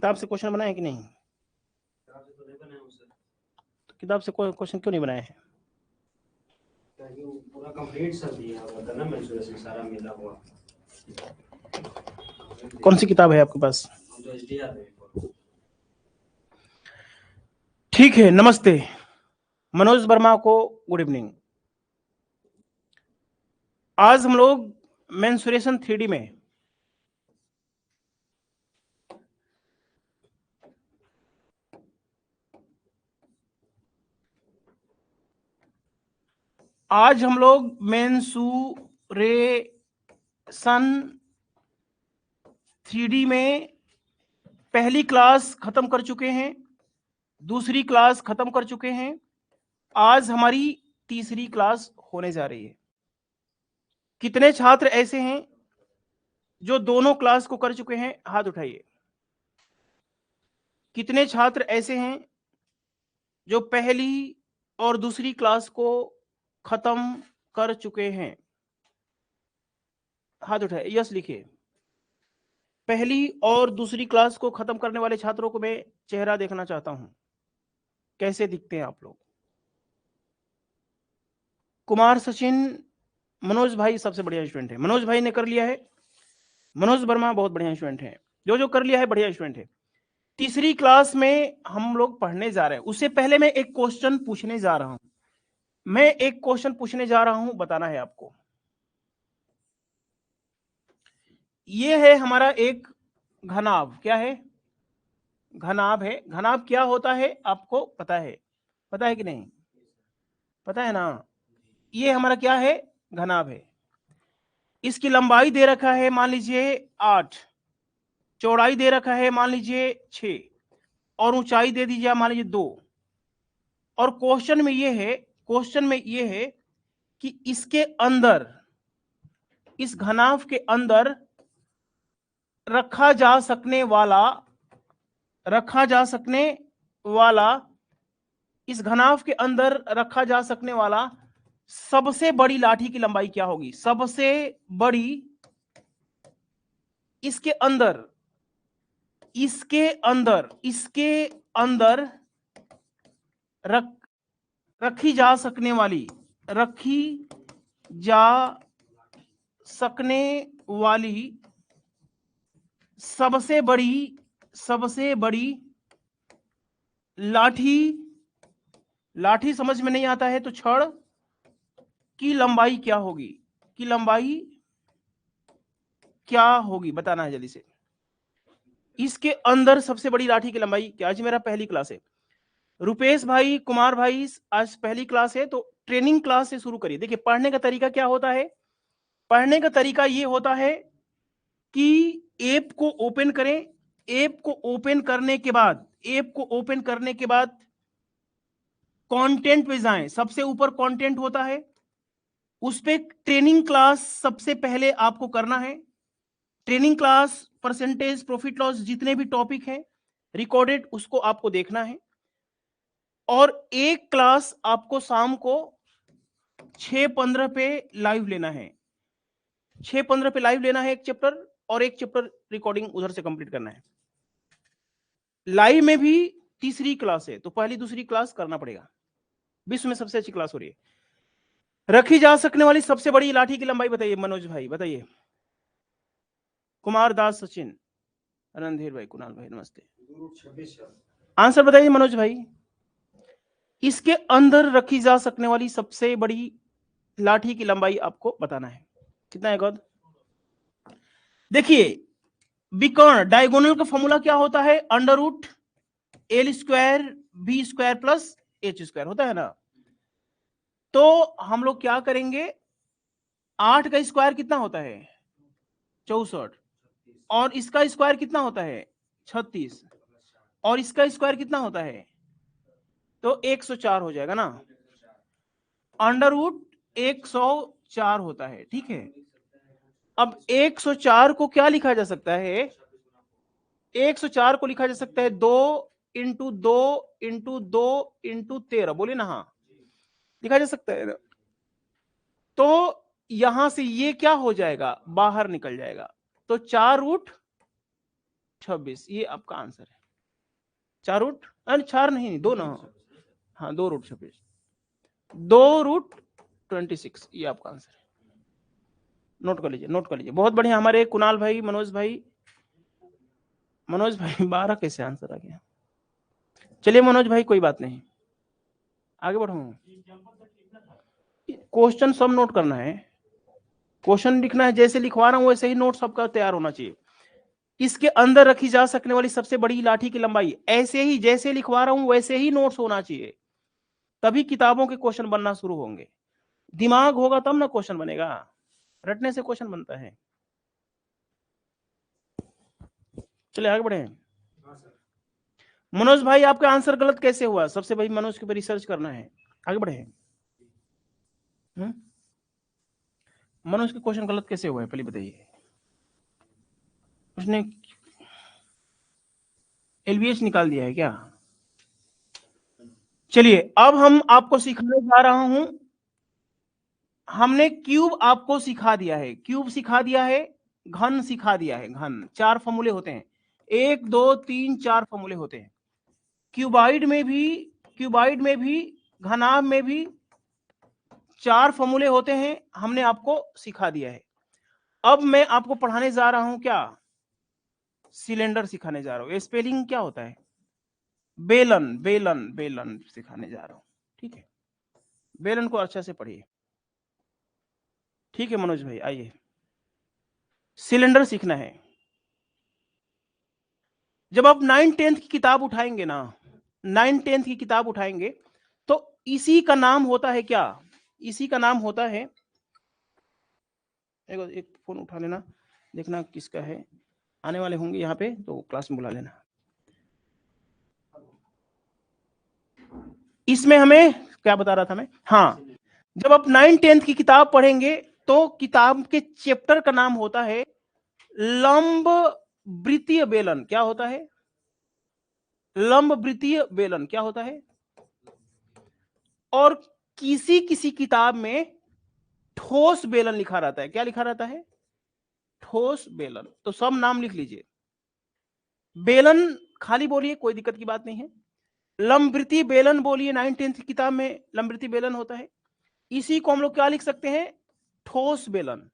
किताब से क्वेश्चन बनाए कि नहीं? तो किताब से क्वेश्चन क्यों नहीं बनाए हैं? पूरा कंप्लीट सब दिया हुआ था ना, मेंसुरेशन सारा मिला हुआ। कौन सी किताब है आपके पास? तो एचडीआर है। ठीक है, नमस्ते मनोज वर्मा को गुड इवनिंग। आज हम लोग मेंसुरेशन 3D में मेंसुरेशन 3D में पहली क्लास खत्म कर चुके हैं, दूसरी क्लास खत्म कर चुके हैं। आज हमारी तीसरी क्लास होने जा रही है। कितने छात्र ऐसे हैं जो दोनों क्लास को कर चुके हैं? हाथ उठाइए। कितने छात्र ऐसे हैं जो पहली और दूसरी क्लास को खत्म कर चुके हैं? हाथ उठाइए, यस लिखिए। पहली और दूसरी क्लास को खत्म करने वाले छात्रों को मैं चेहरा देखना चाहता हूं, कैसे दिखते हैं आप लोग। कुमार सचिन, मनोज भाई सबसे बढ़िया स्टूडेंट है। मनोज भाई ने कर लिया है। मनोज वर्मा बहुत बढ़िया स्टूडेंट है। जो कर लिया है बढ़िया स्टूडेंट है। तीसरी क्लास में हम लोग पढ़ने जा रहे हैं। उससे पहले मैं एक क्वेश्चन पूछने जा रहा हूं, बताना है आपको। ये है हमारा एक घनाभ। क्या है? घनाभ है। घनाभ क्या होता है आपको पता है? पता है कि नहीं? पता है ना? ये हमारा क्या है? घनाभ है। इसकी लंबाई दे रखा है मान लीजिए 8, चौड़ाई दे रखा है मान लीजिए 6, और ऊंचाई दे दीजिए मान लीजिए 2। और क्वेश्चन में ये है कि इसके अंदर, इस घनाभ के अंदर रखा जा सकने वाला इस घनाभ के अंदर रखा जा सकने वाला सबसे बड़ी लाठी की लंबाई क्या होगी? सबसे बड़ी इसके अंदर रखी जा सकने वाली सबसे बड़ी लाठी समझ में नहीं आता है तो छड़ की लंबाई क्या होगी? बताना है जल्दी से। इसके अंदर सबसे बड़ी लाठी की लंबाई क्या? आज मेरा पहली क्लास है। रुपेश भाई, कुमार भाई, आज पहली क्लास है तो ट्रेनिंग क्लास से शुरू करिए। देखिए पढ़ने का तरीका क्या होता है। पढ़ने का तरीका ये होता है कि ऐप को ओपन करें। ऐप को ओपन करने के बाद कंटेंट पे जाएं। सबसे ऊपर कंटेंट होता है, उस पे ट्रेनिंग क्लास सबसे पहले आपको करना है। Training class, percentage, profit loss, जितने भी टॉपिक हैं रिकॉर्डेड, उसको आपको देखना है। और एक क्लास आपको शाम को 6:15 पे लाइव लेना है। 6:15 पे लाइव लेना है एक चैप्टर, और एक चैप्टर रिकॉर्डिंग उधर से कंप्लीट करना है। लाइव में भी तीसरी क्लास है तो पहली दूसरी क्लास करना पड़ेगा। विश्व में सबसे अच्छी क्लास हो रही है। रखी जा सकने वाली सबसे बड़ी लाठी की लंबाई बताइए मनोज भाई, बताइए। कुमार दास, सचिन, रणधीर भाई, कुणाल भाई, नमस्ते। आंसर बताइए मनोज भाई। इसके अंदर रखी जा सकने वाली सबसे बड़ी लाठी की लंबाई आपको बताना है। कितना है गौद? देखिए विकर्ण डायगोनल का फॉर्मूला क्या होता है? √L² B² प्लस H² होता है ना। तो हम लोग क्या करेंगे? 8 का स्क्वायर कितना होता है? 64। और इसका स्क्वायर कितना होता है? 36। और इसका स्क्वायर कितना होता है? तो 104 हो जाएगा ना। √104 होता है, ठीक है। अब 104 को क्या लिखा जा सकता है? 104 को लिखा जा सकता है 2 × 2 × 2 × 13। बोले ना, हाँ लिखा जा सकता है ना। तो यहां से ये क्या हो जाएगा? बाहर निकल जाएगा। तो 4 रूट 26, ये आपका आंसर है। 4 रूट, अरे 4 नहीं, 2 ना, हाँ 2 रूट 26, 2 रूट 26, ये आपका आंसर है। नोट कर लीजिए, नोट कर लीजिए। बहुत बढ़िया, हमारे कुणाल भाई, मनोज भाई 12 कैसे आंसर आ गया। चलिए मनोज भाई, कोई बात नहीं, आगे बढ़ो। क्वेश्चन सब नोट करना है, क्वेश्चन लिखना है, जैसे लिखवा रहा हूं वैसे ही नोट सबका तैयार होना चाहिए। इसके अंदर रखी जा सकने वाली सबसे बड़ी लाठी की लंबाई, ऐसे ही जैसे लिखवा रहा हूं वैसे ही नोट्स होना चाहिए, तभी किताबों के क्वेश्चन बनना शुरू होंगे। दिमाग होगा तब ना क्वेश्चन बनेगा, रटने से क्वेश्चन बनता है। चलिए आगे बढ़े। मनोज भाई, आपका आंसर गलत कैसे हुआ? सबसे भाई मनोज के ऊपर रिसर्च करना है, आगे बढ़े। मनोज का क्वेश्चन गलत कैसे हुआ है, पहले बताइए। उसने एलवीएच निकाल दिया है क्या? चलिए अब हम आपको सिखाने जा रहा हूं, हमने क्यूब आपको सिखा दिया है, क्यूब सिखा दिया है, घन सिखा दिया है। घन 4 फॉर्मूले होते हैं, 1 2 3 4 फॉर्मूले होते हैं। क्यूबाइड में भी घनाभ में भी 4 फॉर्मूले होते हैं, हमने आपको सिखा दिया है। अब मैं आपको पढ़ाने जा रहा हूं क्या? सिलेंडर सिखाने जा रहा हूं। स्पेलिंग क्या होता है? बेलन, बेलन, बेलन सिखाने जा रहा हूं, ठीक है। बेलन को अच्छा से पढ़िए, ठीक है मनोज भाई। आइए, सिलेंडर सीखना है। जब आप 9th-10th की किताब उठाएंगे ना, 9th-10th की किताब उठाएंगे तो इसी का नाम होता है क्या? इसी का नाम होता है, एक फोन उठा लेना, देखना किसका है, आने वाले होंगे यहाँ पे तो क्लास में बुला लेना। इसमें हमें क्या बता रहा था मैं, हाँ, जब आप 9th-10th की किताब पढ़ेंगे तो किताब के चैप्टर का नाम होता है लंब वृत्तीय बेलन। क्या होता है? लंब वृत्तीय बेलन क्या होता है? और किसी किसी किताब में ठोस बेलन लिखा रहता है। क्या लिखा रहता है? ठोस बेलन। तो सब नाम लिख लीजिए। बेलन खाली बोलिए, कोई दिक्कत की बात नहीं है। लंबवृत्तीय बेलन बोलिए, 9th-10th की किताब में लंबवृत्तीय बेलन होता है। इसी को हम लोग क्या लिख सकते हैं? ठोस बेलन।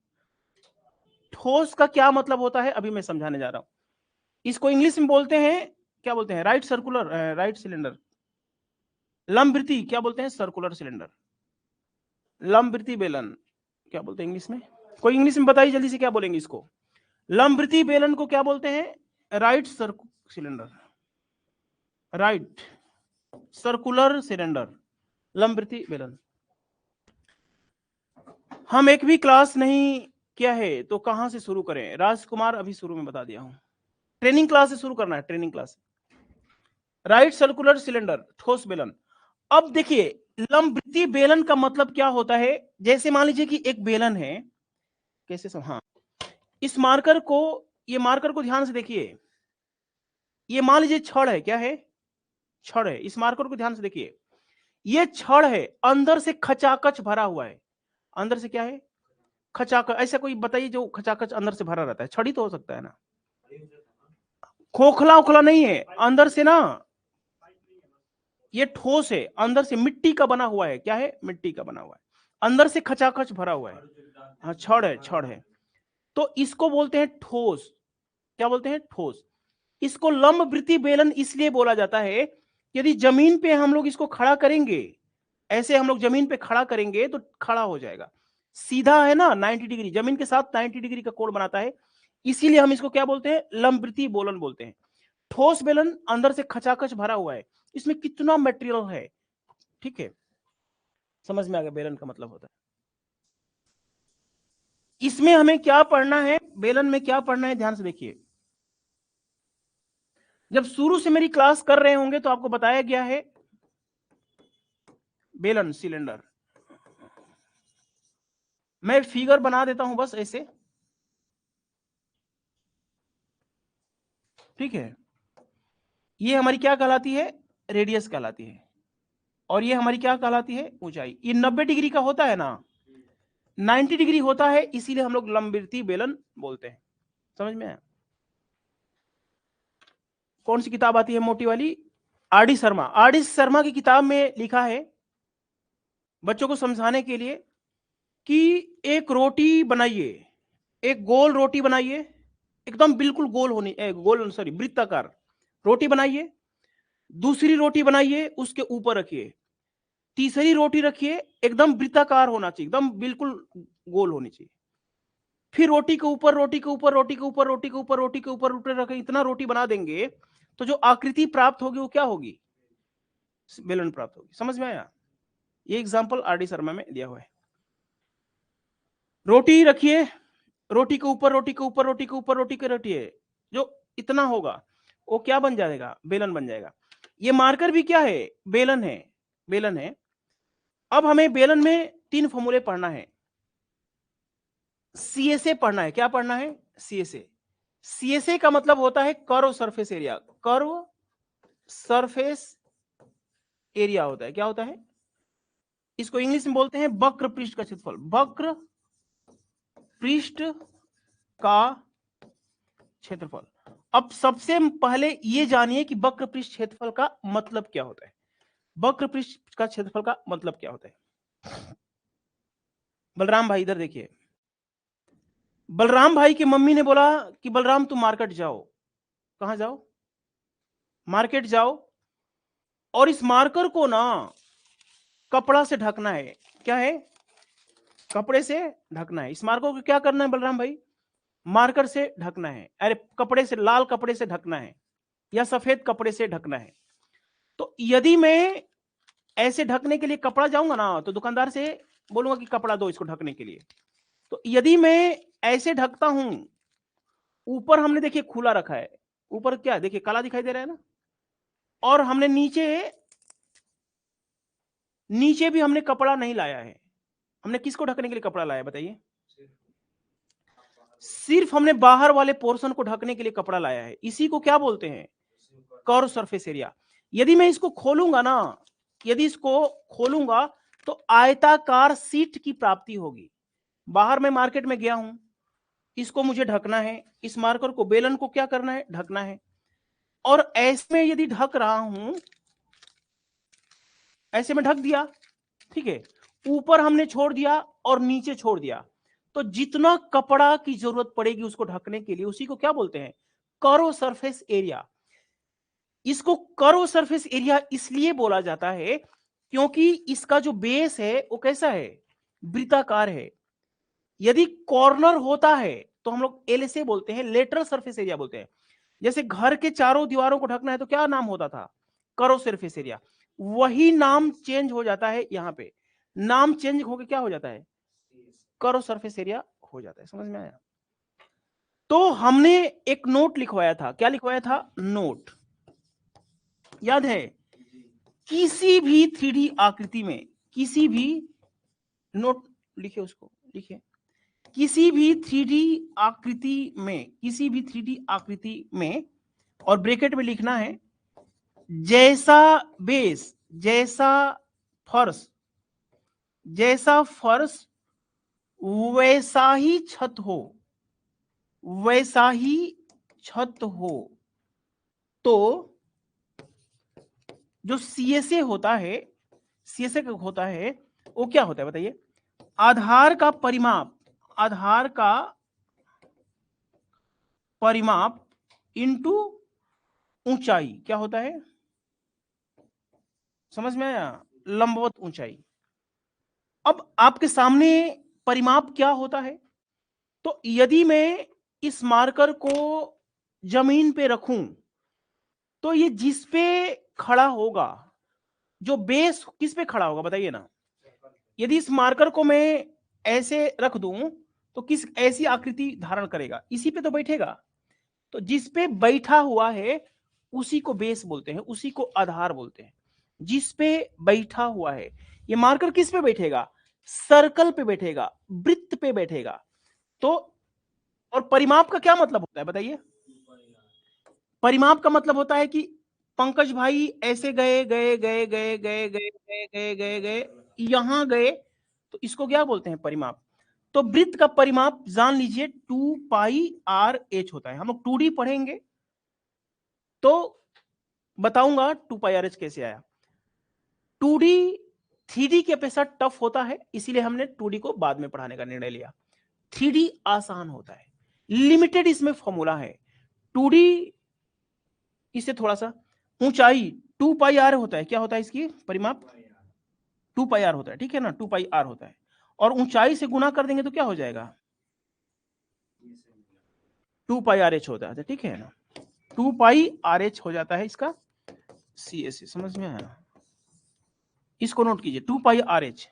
ठोस का क्या मतलब होता है अभी मैं समझाने जा रहा हूं। इसको इंग्लिश में बोलते हैं, क्या बोलते हैं? Right circular, right cylinder. लंबवृत्तीय क्या बोलते हैं? Circular cylinder. लंबवृत्तीय बेलन क्या बोलते हैं इंग्लिश में? कोई इंग्लिश में बताइए जल्दी से, क्या बोलेंगे इसको? लंबवृत्तीय बेलन को क्या बोलते हैं? Right cylinder, right circular cylinder, लंबवृत्तीय बेलन। हम एक भी क्लास नहीं किया है तो कहां से शुरू करें? राजकुमार अभी शुरू में बता दिया हूं, ट्रेनिंग क्लास से शुरू करना है, training class. Right circular cylinder, ठोस बेलन। अब देखिए, लंबवृत्तीय बेलन का मतलब क्या होता है? जैसे मान लीजिए कि एक बेलन है, कैसे हाँ, इस मार्कर को, ये मार्कर को ध्यान से देखिए, ये मान लीजिए छड़ है। क्या है? छड़ है। इस मार्कर को ध्यान से देखिए, ये छड़ है, अंदर से खचाखच भरा हुआ है। अंदर से क्या है? खचाखच। ऐसा कोई बताइए जो खचाखच अंदर से भरा रहता है? छड़ी तो हो सकता है ना, खोखला उखला नहीं है अंदर से ना, ये ठोस है, अंदर से मिट्टी का बना हुआ है। क्या है? मिट्टी का बना हुआ है, अंदर से खचाखच भरा हुआ है। हाँ, छड़ है, छड़ है। तो इसको बोलते हैं ठोस। क्या बोलते हैं? ठोस। इसको लंबवृत्तीय बेलन इसलिए बोला जाता है, यदि जमीन पे हम लोग इसको खड़ा करेंगे, ऐसे हम लोग जमीन पे खड़ा करेंगे तो खड़ा हो जाएगा, सीधा है ना, 90 डिग्री, जमीन के साथ 90 डिग्री का कोण बनाता है। इसीलिए हम इसको क्या बोलते हैं? लंबवृत्तीय बेलन बोलते हैं। ठोस बेलन अंदर से खचाखच भरा हुआ है, इसमें कितना मटेरियल है, ठीक है, समझ में आ गया बेलन का मतलब होता है। इसमें हमें क्या पढ़ना है, बेलन में क्या पढ़ना है, ध्यान से देखिए। जब शुरू से मेरी क्लास कर रहे होंगे तो आपको बताया गया है बेलन, सिलेंडर। मैं फिगर बना देता हूं बस ऐसे, ठीक है। ये हमारी क्या कहलाती है? रेडियस कहलाती है। और ये हमारी क्या कहलाती है? ऊंचाई। ये 90 डिग्री का होता है ना, 90 डिग्री होता है, इसीलिए हम लोग लंबवृत्तीय बेलन बोलते हैं। समझ में आया? कौन सी किताब आती है मोटी वाली? R D Sharma. R D Sharma की किताब में लिखा है बच्चों को समझाने के लिए कि एक रोटी बनाइए, एक गोल रोटी बनाइए, एकदम बिल्कुल गोल होनी, गोल सॉरी वृत्ताकार रोटी बनाइए। दूसरी रोटी बनाइए, उसके ऊपर रखिए। तीसरी रोटी रखिए, एकदम वृत्ताकार होना चाहिए, एकदम बिल्कुल गोल होनी चाहिए। फिर रोटी के ऊपर रोटी के ऊपर रोटी के ऊपर रोटी के ऊपर रोटी के ऊपर रोटी रखें, इतना रोटी बना देंगे तो जो आकृति प्राप्त होगी वो क्या होगी? बेलन प्राप्त होगी। समझ में आया? ये एग्जांपल आर डी शर्मा में दिया हुआ है। रोटी रखिए, रोटी के ऊपर रोटी के ऊपर रोटी के ऊपर रोटी के रोटी है, जो इतना होगा वो क्या बन जाएगा? बेलन बन जाएगा। ये मार्कर भी क्या है? बेलन है, बेलन है। अब हमें बेलन में 3 फॉर्मूले पढ़ना है। सीएसए पढ़ना है। क्या पढ़ना है? सीएसए। सीएसए का मतलब होता है curve surface area. Curve surface area होता है, क्या होता है? इसको इंग्लिश में बोलते हैं वक्र पृष्ठ का क्षेत्रफल। वक्र पृष्ठ का क्षेत्रफल। अब सबसे पहले ये जानिए कि वक्र पृष्ठ क्षेत्रफल का मतलब क्या होता है। वक्र पृष्ठ का क्षेत्रफल का मतलब क्या होता है? बलराम भाई इधर देखिए। बलराम भाई की मम्मी ने बोला कि बलराम तुम मार्केट जाओ। कहां जाओ? मार्केट जाओ, और इस मार्कर को ना कपड़ा से ढकना है। क्या है? कपड़े से ढकना है। इस मार्कर को क्या करना है बलराम भाई? मार्कर से ढकना है। अरे कपड़े से, लाल कपड़े से ढकना है या सफेद कपड़े से ढकना है। तो यदि मैं ऐसे ढकने के लिए कपड़ा जाऊंगा ना तो दुकानदार से बोलूंगा कि कपड़ा दो इसको ढकने के लिए। तो यदि मैं ऐसे ढकता हूं, ऊपर हमने देखिए खुला रखा है, ऊपर क्या देखिए काला दिखाई दे रहा है ना, और हमने नीचे भी हमने कपड़ा नहीं लाया है। हमने किसको ढकने के लिए कपड़ा लाया बताइए? सिर्फ हमने बाहर वाले पोर्शन को ढकने के लिए कपड़ा लाया है। इसी को क्या बोलते हैं? Curve surface area. यदि मैं इसको खोलूंगा ना, यदि इसको खोलूंगा तो आयताकार सीट की प्राप्ति होगी। बाहर मैं मार्केट में गया हूं, इसको मुझे ढकना है, इस मार्कर को, बेलन को क्या करना है? ढकना है। और ऐसे में यदि ढक रहा हूं, ऐसे में ढक दिया, ठीक है, ऊपर हमने छोड़ दिया और नीचे छोड़ दिया, तो जितना कपड़ा की जरूरत पड़ेगी उसको ढकने के लिए, उसी को क्या बोलते हैं? Curve surface area. इसको कर्व सरफेस एरिया इसलिए बोला जाता है क्योंकि इसका जो बेस है वो कैसा है? वृत्ताकार है। यदि कॉर्नर होता है तो हम लोग एल से बोलते हैं, लेटरल सरफेस एरिया बोलते हैं। जैसे घर के चारों दीवारों को ढकना है तो क्या नाम होता था? Curve surface area. वही नाम चेंज हो जाता है, यहां पे नाम चेंज होकर क्या हो जाता है? कर्व सरफेस एरिया हो जाता है। समझ में आया? तो हमने एक नोट लिखवाया था। क्या लिखवाया था? नोट, याद है? किसी भी 3D आकृति में, किसी भी, नोट लिखे, उसको लिखे, किसी भी 3D आकृति में, किसी भी 3D आकृति में, और ब्रैकेट में लिखना है जैसा बेस, जैसा फर्श, जैसा फर्श वैसा ही छत हो, वैसा ही छत हो। तो जो सीएसए होता है, सीएसए होता है वो क्या होता है बताइए? आधार का परिमाप, आधार का परिमाप इंटू ऊंचाई। क्या होता है? समझ में आया? लंबवत ऊंचाई। अब आपके सामने परिमाप क्या होता है? तो यदि मैं इस मार्कर को जमीन पे रखूं तो ये जिस पे खड़ा होगा, जो बेस किस पे खड़ा होगा बताइए ना? यदि इस मार्कर को मैं ऐसे रख दूं तो किस ऐसी आकृति धारण करेगा? इसी पे तो बैठेगा। तो जिस पे बैठा हुआ है उसी को बेस बोलते हैं, उसी को आधार बोलते हैं। जिस पे बैठा हुआ है, ये मार्कर किस पे बैठेगा? सर्कल पे बैठेगा, वृत्त पे बैठेगा। तो और परिमाप का क्या मतलब होता है बताइए? परिमाप का मतलब होता है कि पंकज भाई ऐसे गए गए गए गए गए गए गए गए गए गए यहां गए, तो इसको क्या बोलते हैं? परिमाप। तो वृत्त का परिमाप जान लीजिए 2 पाई r h होता है। हम लोग 2D पढ़ेंगे, तो बताऊंगा 2πRH कैसे आया। 2D 3D की अपेक्षा टफ होता है, इसीलिए हमने 2D को बाद में पढ़ाने का निर्णय लिया। 3D आसान होता है, लिमिटेड इसमें फॉर्मूला है। 2D इससे थोड़ा सा ऊंचाई 2πr होता है, क्या होता है इसकी परिमाप 2πr होता है, ठीक है ना, 2πr होता है, और ऊंचाई से गुना कर देंगे तो क्या हो जाएगा 2πRH होता है, ठीक है ना, 2πRH हो जाता है इसका CSA, समझ में आया? इसको नोट कीजिए 2πRH।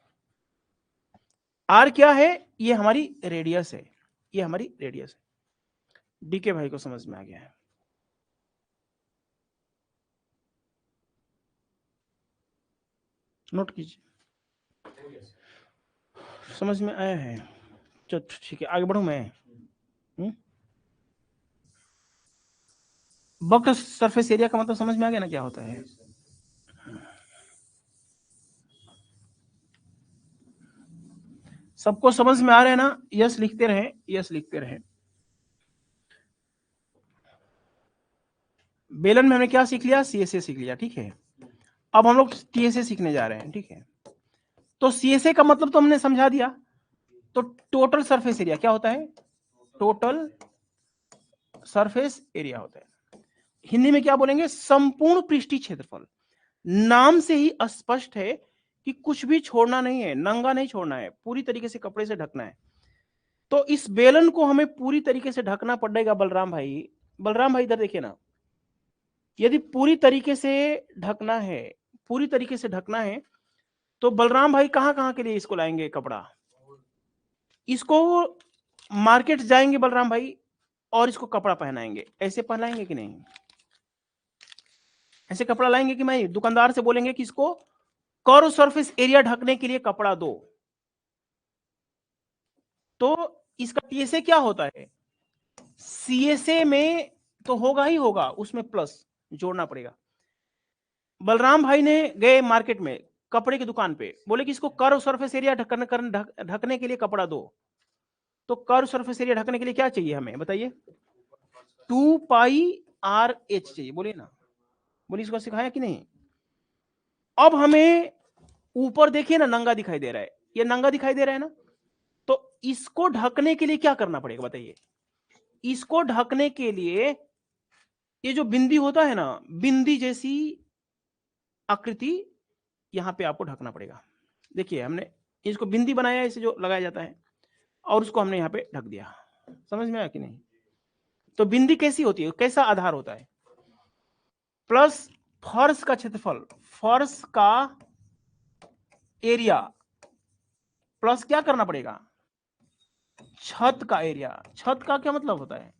R क्या है, ये हमारी रेडियस है, ये हमारी रेडियस है। डीके भाई को समझ में आ गया है? नोट कीजिए, समझ में आया है? चलो ठीक है, आगे बढ़ूं मैं। वक्र सरफेस एरिया का मतलब समझ में आ गया ना क्या होता है? सबको समझ में आ रहा है ना? यस लिखते रहें, यस लिखते रहें। बेलन में हमने क्या सीख लिया, CSA सीख लिया, ठीक है। अब हम लोग TSA सीखने जा रहे हैं, ठीक है। तो CSA का मतलब तो हमने समझा दिया। तो टोटल सरफेस एरिया क्या होता है, टोटल सरफेस एरिया होता है। हिंदी में क्या बोलेंगे, संपूर्ण पृष्ठीय क्षेत्रफल। नाम से ही स्पष्ट है कि कुछ भी छोड़ना नहीं है, नंगा नहीं छोड़ना है, पूरी तरीके से कपड़े से ढकना है। तो इस बेलन को हमें पूरी तरीके से ढकना पड़ेगा बलराम भाई। बलराम भाई इधर देखिए ना, यदि पूरी तरीके से ढकना है, पूरी तरीके से ढकना है, तो बलराम भाई कहां कहां के लिए इसको लाएंगे कपड़ा, इसको मार्केट जाएंगे बलराम भाई और इसको कपड़ा पहनाएंगे, ऐसे पहनाएंगे कि नहीं, ऐसे कपड़ा लाएंगे कि मैं दुकानदार से बोलेंगे कि इसको कर्व सरफेस एरिया ढकने के लिए कपड़ा दो। तो इसका TSA क्या होता है, CSA में तो होगा ही होगा, उसमें प्लस जोड़ना पड़ेगा। बलराम भाई ने गए मार्केट में कपड़े की दुकान पे, बोले कि इसको कर्व सरफेस एरिया ढकने के लिए कपड़ा दो। तो कर्व सरफेस एरिया ढकने के लिए क्या चाहिए हमें बताइए, 2πRH चाहिए, बोलिए ना, बोलिए, इसको सिखाया कि नहीं? अब हमें ऊपर देखिए ना, नंगा दिखाई दे रहा है, ये नंगा दिखाई दे रहा है ना, तो इसको ढकने के लिए क्या करना पड़ेगा बताइए। इसको ढकने के लिए ये जो बिंदी होता है ना, बिंदी जैसी आकृति यहां पे आपको ढकना पड़ेगा। देखिए हमने इसको बिंदी बनाया, इसे जो लगाया जाता है, और उसको हमने यहाँ पे ढक दिया। समझ में आया कि नहीं? तो बिंदी कैसी होती है, कैसा आधार होता है, प्लस फर्श का क्षेत्रफल, फर्श का एरिया, प्लस क्या करना पड़ेगा, छत का एरिया। छत का क्या मतलब होता है,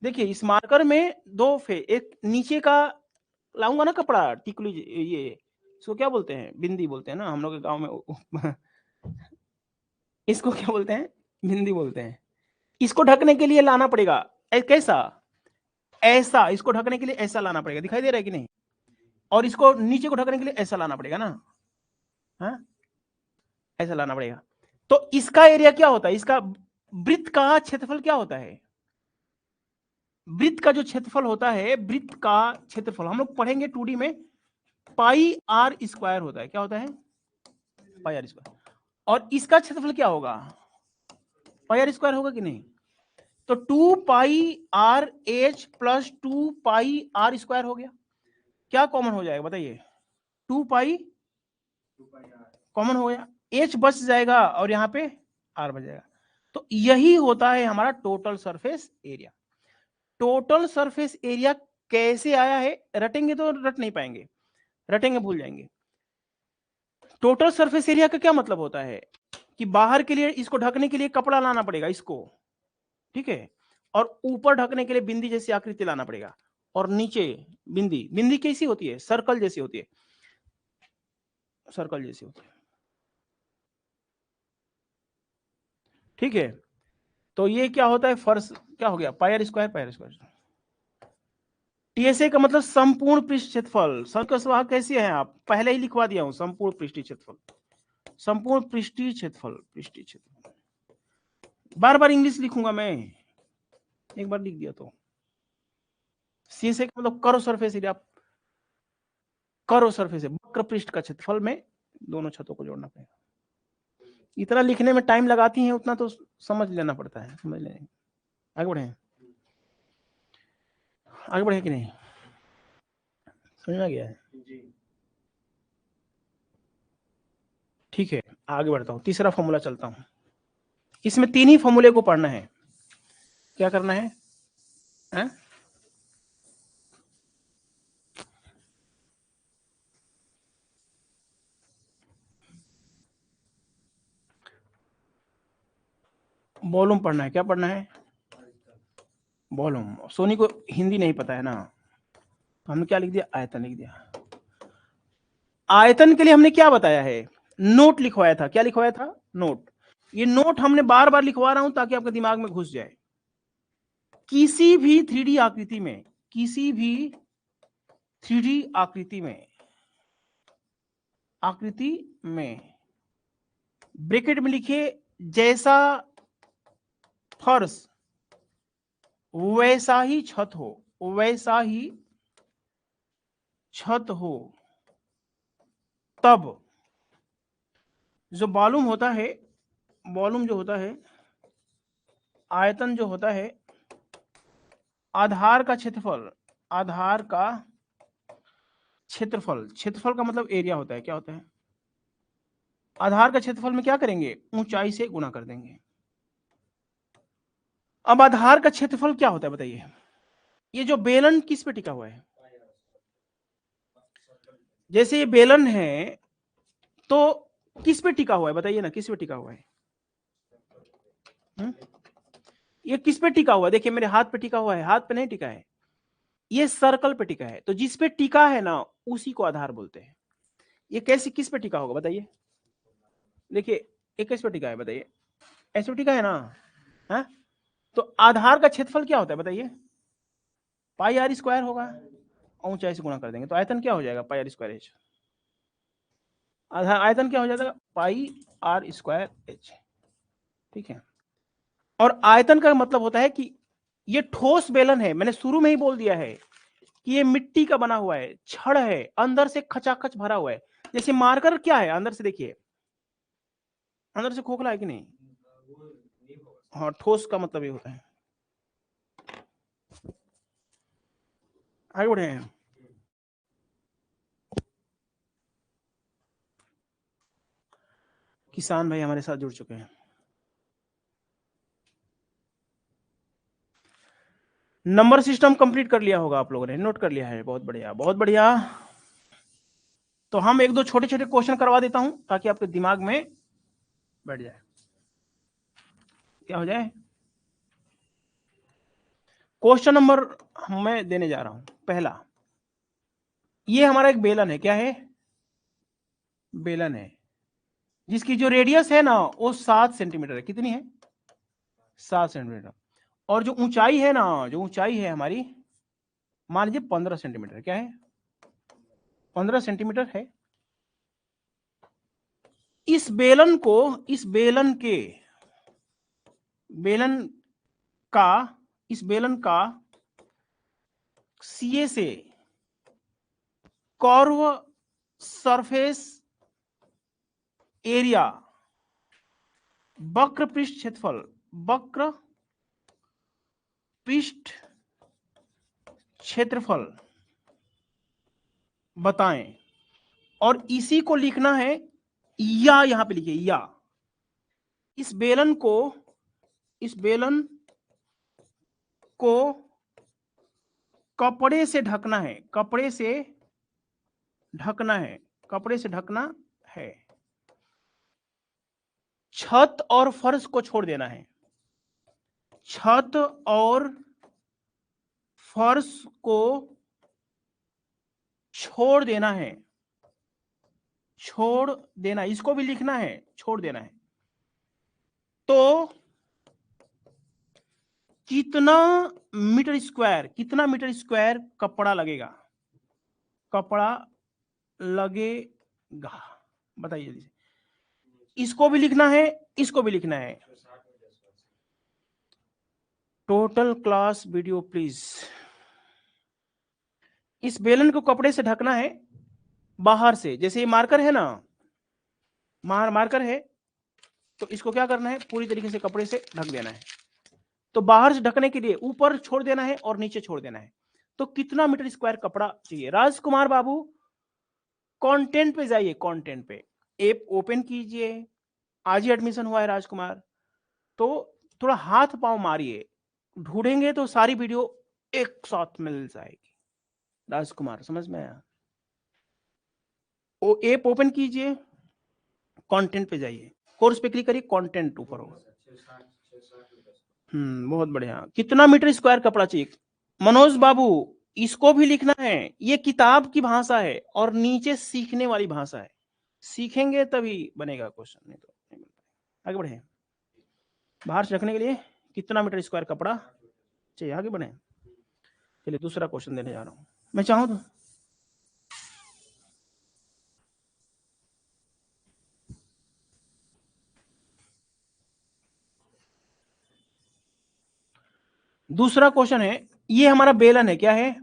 देखिए इस मार्कर में दो एक नीचे का लाऊंगा ना कपड़ा, टिकुली, ये इसको क्या बोलते हैं, बिंदी बोलते हैं ना हम लोग के गांव में इसको क्या बोलते हैं, बिंदी बोलते हैं। इसको ढकने के लिए लाना पड़ेगा कैसा, ऐसा, इसको ढकने के लिए ऐसा लाना पड़ेगा, दिखाई दे रहा है कि नहीं? और इसको नीचे को ढकने के लिए ऐसा लाना पड़ेगा ना, हाँ ऐसा लाना पड़ेगा। तो इसका एरिया क्या होता है, इसका वृत्त का क्षेत्रफल क्या होता है, वृत्त का जो क्षेत्रफल होता है, वृत्त का क्षेत्रफल हम लोग पढ़ेंगे 2D में, πr² होता है, क्या होता है, πr²। और इसका क्षेत्रफल क्या होगा, πr² होगा कि नहीं? तो 2πRH प्लस 2πr² हो गया। क्या कॉमन हो जाएगा बताइए, 2π कॉमन हो गया, H बच जाएगा और यहाँ पे R बच जाएगा। तो यही होता है हमारा total surface area. Total surface area कैसे आया है, रटेंगे तो रट नहीं पाएंगे, रटेंगे भूल जाएंगे। टोटल सरफेस एरिया का क्या मतलब होता है कि बाहर के लिए इसको ढकने के लिए कपड़ा लाना पड़ेगा इसको, ठीक है, और ऊपर ढकने के लिए बिंदी जैसी आकृति लाना पड़ेगा, और नीचे बिंदी, बिंदी कैसी होती है, सर्कल जैसी होती है, सर्कल जैसी होती है, ठीक है। तो ये क्या होता है, फर्श क्या हो गया, πr², πr²। TSA का मतलब संपूर्ण पृष्ठ क्षेत्रफल। सर्कल कैसे हैं आप, पहले ही लिखवा दिया हूं, संपूर्ण पृष्ठीय क्षेत्रफल, संपूर्ण पृष्ठीय क्षेत्रफल, पृष्ठीय क्षेत्रफल। बार बार इंग्लिश लिखूंगा मैं, एक बार लिख दिया तो CSA का मतलब curve surface area, curve surface है, वक्र पृष्ठ का क्षेत्रफल में दोनों छतों को जोड़ना पड़ेगा। इतना लिखने में टाइम लगाती हैं, उतना तो समझ लेना पड़ता है, समझ लें। आगे बढ़े, आगे बढ़े कि नहीं, समझ में आ गया है? ठीक है, आगे बढ़ता हूँ, तीसरा फॉर्मूला चलता हूँ। इसमें 3 ही फॉर्मूले को पढ़ना है। क्या करना है? वॉल्यूम पढ़ना है। क्या पढ़ना है? वॉल्यूम। सोनी को हिंदी नहीं पता है ना, हमने क्या लिख दिया? आयतन लिख दिया। आयतन के लिए हमने क्या बताया है? नोट लिखवाया था। क्या लिखवाया था? नोट। ये नोट हमने बार बार लिखवा रहा हूं ताकि आपके दिमाग में घुस जाए। किसी भी 3D आकृति में, किसी भी 3D आकृति में ब्रैकेट में लिखिए, जैसा फर्श वैसा ही छत हो, वैसा ही छत हो, तब जो वॉल्यूम होता है, वॉल्यूम जो होता है, आयतन जो होता है, आधार का क्षेत्रफल, आधार का क्षेत्रफल, क्षेत्रफल का मतलब एरिया होता है। क्या होता है? आधार का क्षेत्रफल में क्या करेंगे? ऊंचाई से गुणा कर देंगे। अब आधार का क्षेत्रफल क्या होता है बताइए? ये जो बेलन किस पे टिका हुआ है? जैसे ये बेलन है तो किस पे टिका हुआ है बताइए ना, किस पे टिका हुआ है? ये किस पे टिका हुआ है? देखिए मेरे हाथ पे टिका हुआ है, हाथ पे नहीं टिका है, ये सर्कल पे टिका है। तो जिस पे टिका है ना उसी को आधार बोलते हैं। ये कैसे, किस पे टिका होगा बताइए? देखिए ये किस पे टिका है बताइए? ऐसे पे टिका है ना, है? तो आधार का क्षेत्रफल क्या होता है बताइए? पाई आर स्क्वायर होगा, और ऊंचाई से गुणा कर देंगे तो आयतन क्या हो जाएगा? पाई आर स्क्वायर एच। आधार आयतन क्या हो जाएगा? पाई आर स्क्वायर एच। ठीक है। और आयतन का मतलब होता है कि ये ठोस बेलन है, मैंने शुरू में ही बोल दिया है कि ये मिट्टी का बना हुआ है, छड़ है, अंदर से खचाखच भरा हुआ है। जैसे मार्कर क्या है, अंदर से देखिए, अंदर से खोखला है कि नहीं? हाँ, ठोस का मतलब ये होता है। आगे बढ़े हैं। किसान भाई हमारे साथ जुड़ चुके हैं। नंबर सिस्टम कंप्लीट कर लिया होगा आप लोगों ने, नोट कर लिया है, बहुत बढ़िया बहुत बढ़िया। तो हम एक दो छोटे छोटे क्वेश्चन करवा देता हूं ताकि आपके दिमाग में बैठ जाए। क्या हो जाए? क्वेश्चन नंबर मैं देने जा रहा हूं। पहला, ये हमारा एक बेलन है। क्या है? बेलन है जिसकी जो रेडियस है ना वो 7 सेंटीमीटर है। कितनी है? 7 सेंटीमीटर। और जो ऊंचाई है ना, जो ऊंचाई है हमारी, मान लीजिए 15 सेंटीमीटर। क्या है? 15 सेंटीमीटर है। इस बेलन को, इस बेलन के, बेलन का, इस बेलन का सीए से कर्व सरफेस एरिया, वक्र पृष्ठ क्षेत्रफल, वक्र पृष्ठ क्षेत्रफल बताएं। और इसी को लिखना है, या यहां पे लिखिए या। इस बेलन को, इस बेलन को कपड़े से ढकना है, कपड़े से ढकना है, कपड़े से ढकना है। छत और फर्श को छोड़ देना है, छत और फर्श को छोड़ देना है, छोड़ देना, इसको भी लिखना है, छोड़ देना है। तो कितना मीटर स्क्वायर, कितना मीटर स्क्वायर कपड़ा लगेगा, कपड़ा लगेगा बताइए जल्दी से। इसको भी लिखना है, इसको भी लिखना है। Total class video please. इस बेलन को कपड़े से ढकना है बाहर से। जैसे ये मार्कर है ना, मार्कर है, तो इसको क्या करना है, पूरी तरीके से कपड़े से ढक देना है। तो बाहर से ढकने के लिए ऊपर छोड़ देना है और नीचे छोड़ देना है। तो कितना मीटर स्क्वायर कपड़ा चाहिए? राजकुमार बाबू कंटेंट पे जाइए, कंटेंट पे ऐप ओपन कीजिए। आज ही एडमिशन हुआ है राजकुमार, तो थोड़ा हाथ पांव मारिए, ढूंढेंगे तो सारी वीडियो एक साथ मिल जाएगी। राजकुमार समझ में आया? वो ऐप ओपन कीजिए, कंटेंट पे जाइए, कोर्स पे क्लिक करिए, कंटेंट ऊपर होगा। बहुत बढ़िया। कितना मीटर स्क्वायर कपड़ा चाहिए? मनोज बाबू इसको भी लिखना है, ये किताब की भाषा है और नीचे सीखने वाली भाषा है। सीखेंगे तभी बनेगा क्वेश्चन, नहीं तो नहीं बन पाएगा। आगे बढ़े। बाहर से रखने के लिए कितना मीटर स्क्वायर कपड़ा चाहिए? आगे बढ़े। चलिए दूसरा क्वेश्चन देने जा रहा हूं मैं, चाहूं तो। दूसरा क्वेश्चन है, ये हमारा बेलन है, क्या है?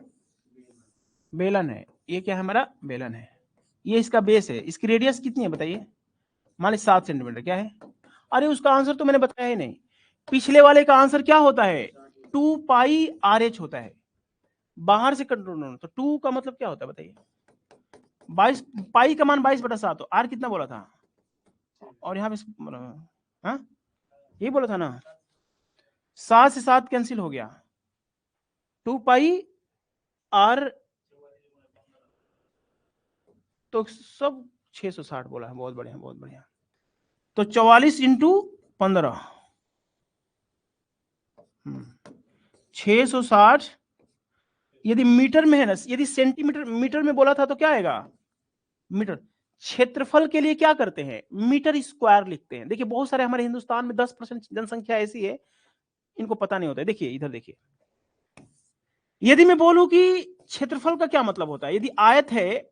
बेलन है। ये क्या है? हमारा बेलन है। ये इसका बेस है। इसकी रेडियस कितनी है बताइए? मान ली 7 सेंटीमीटर। क्या है? अरे उसका आंसर तो मैंने बताया ही नहीं। पिछले वाले का आंसर क्या होता है? 2 पाई RH होता है। बाहर से कंट्रोल, तो 2 का मतलब क्या होता है बताइए? 22 पाई का मान 22/7। तो आर कितना बोला था? और यहाँ पे हाँ ये बोला था ना, 7 से 7 कैंसिल हो गया, 2 पाई R, तो सब 660 बोला है। बहुत बढ़िया, बहुत बढ़िया। तो 44 इंटू 15, 660। यदि मीटर में है ना, यदि सेंटीमीटर मीटर में बोला था तो क्या आएगा? मीटर। क्षेत्रफल के लिए क्या करते हैं? मीटर स्क्वायर लिखते हैं। देखिए बहुत सारे हमारे हिंदुस्तान में 10% जनसंख्या ऐसी है, इनको पता नहीं होता है। देखिए इधर देखिए, यदि मैं बोलूं कि क्षेत्रफल का क्या मतलब होता है, यदि आयत है,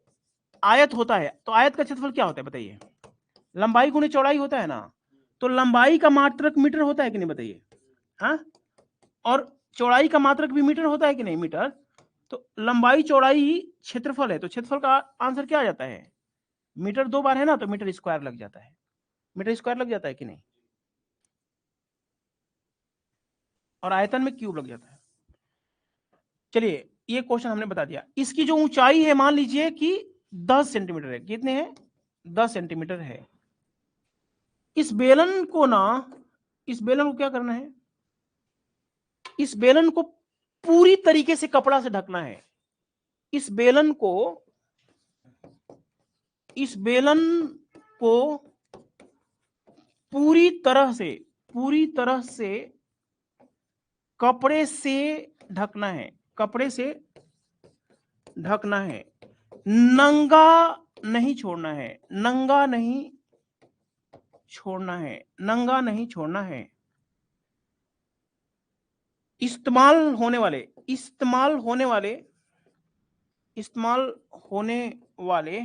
आयत होता है, तो आयत का क्षेत्रफल क्या होता है बताइए? लंबाई गुणे चौड़ाई होता है ना। तो लंबाई का मात्रक मीटर होता है कि नहीं बताइए? हाँ, और चौड़ाई का मात्रक भी मीटर होता है कि नहीं? मीटर। तो लंबाई चौड़ाई क्षेत्रफल है, तो क्षेत्रफल का आंसर क्या आ जाता है? मीटर। 2 बार है ना, तो मीटर स्क्वायर लग जाता है। मीटर स्क्वायर लग जाता है कि नहीं? और आयतन में क्यूब लग जाता है। चलिए ये क्वेश्चन हमने बता दिया। इसकी जो ऊंचाई है मान लीजिए कि 10 सेंटीमीटर है। कितने हैं? 10 सेंटीमीटर है। इस बेलन को ना, इस बेलन को क्या करना है? इस बेलन को पूरी तरीके से कपड़ा से ढकना है। इस बेलन को, इस बेलन को पूरी तरह से कपड़े से ढकना है, कपड़े से ढकना है। नंगा नहीं छोड़ना है, नंगा नहीं छोड़ना है, नंगा नहीं छोड़ना है। इस्तेमाल होने वाले, इस्तेमाल होने वाले, इस्तेमाल होने वाले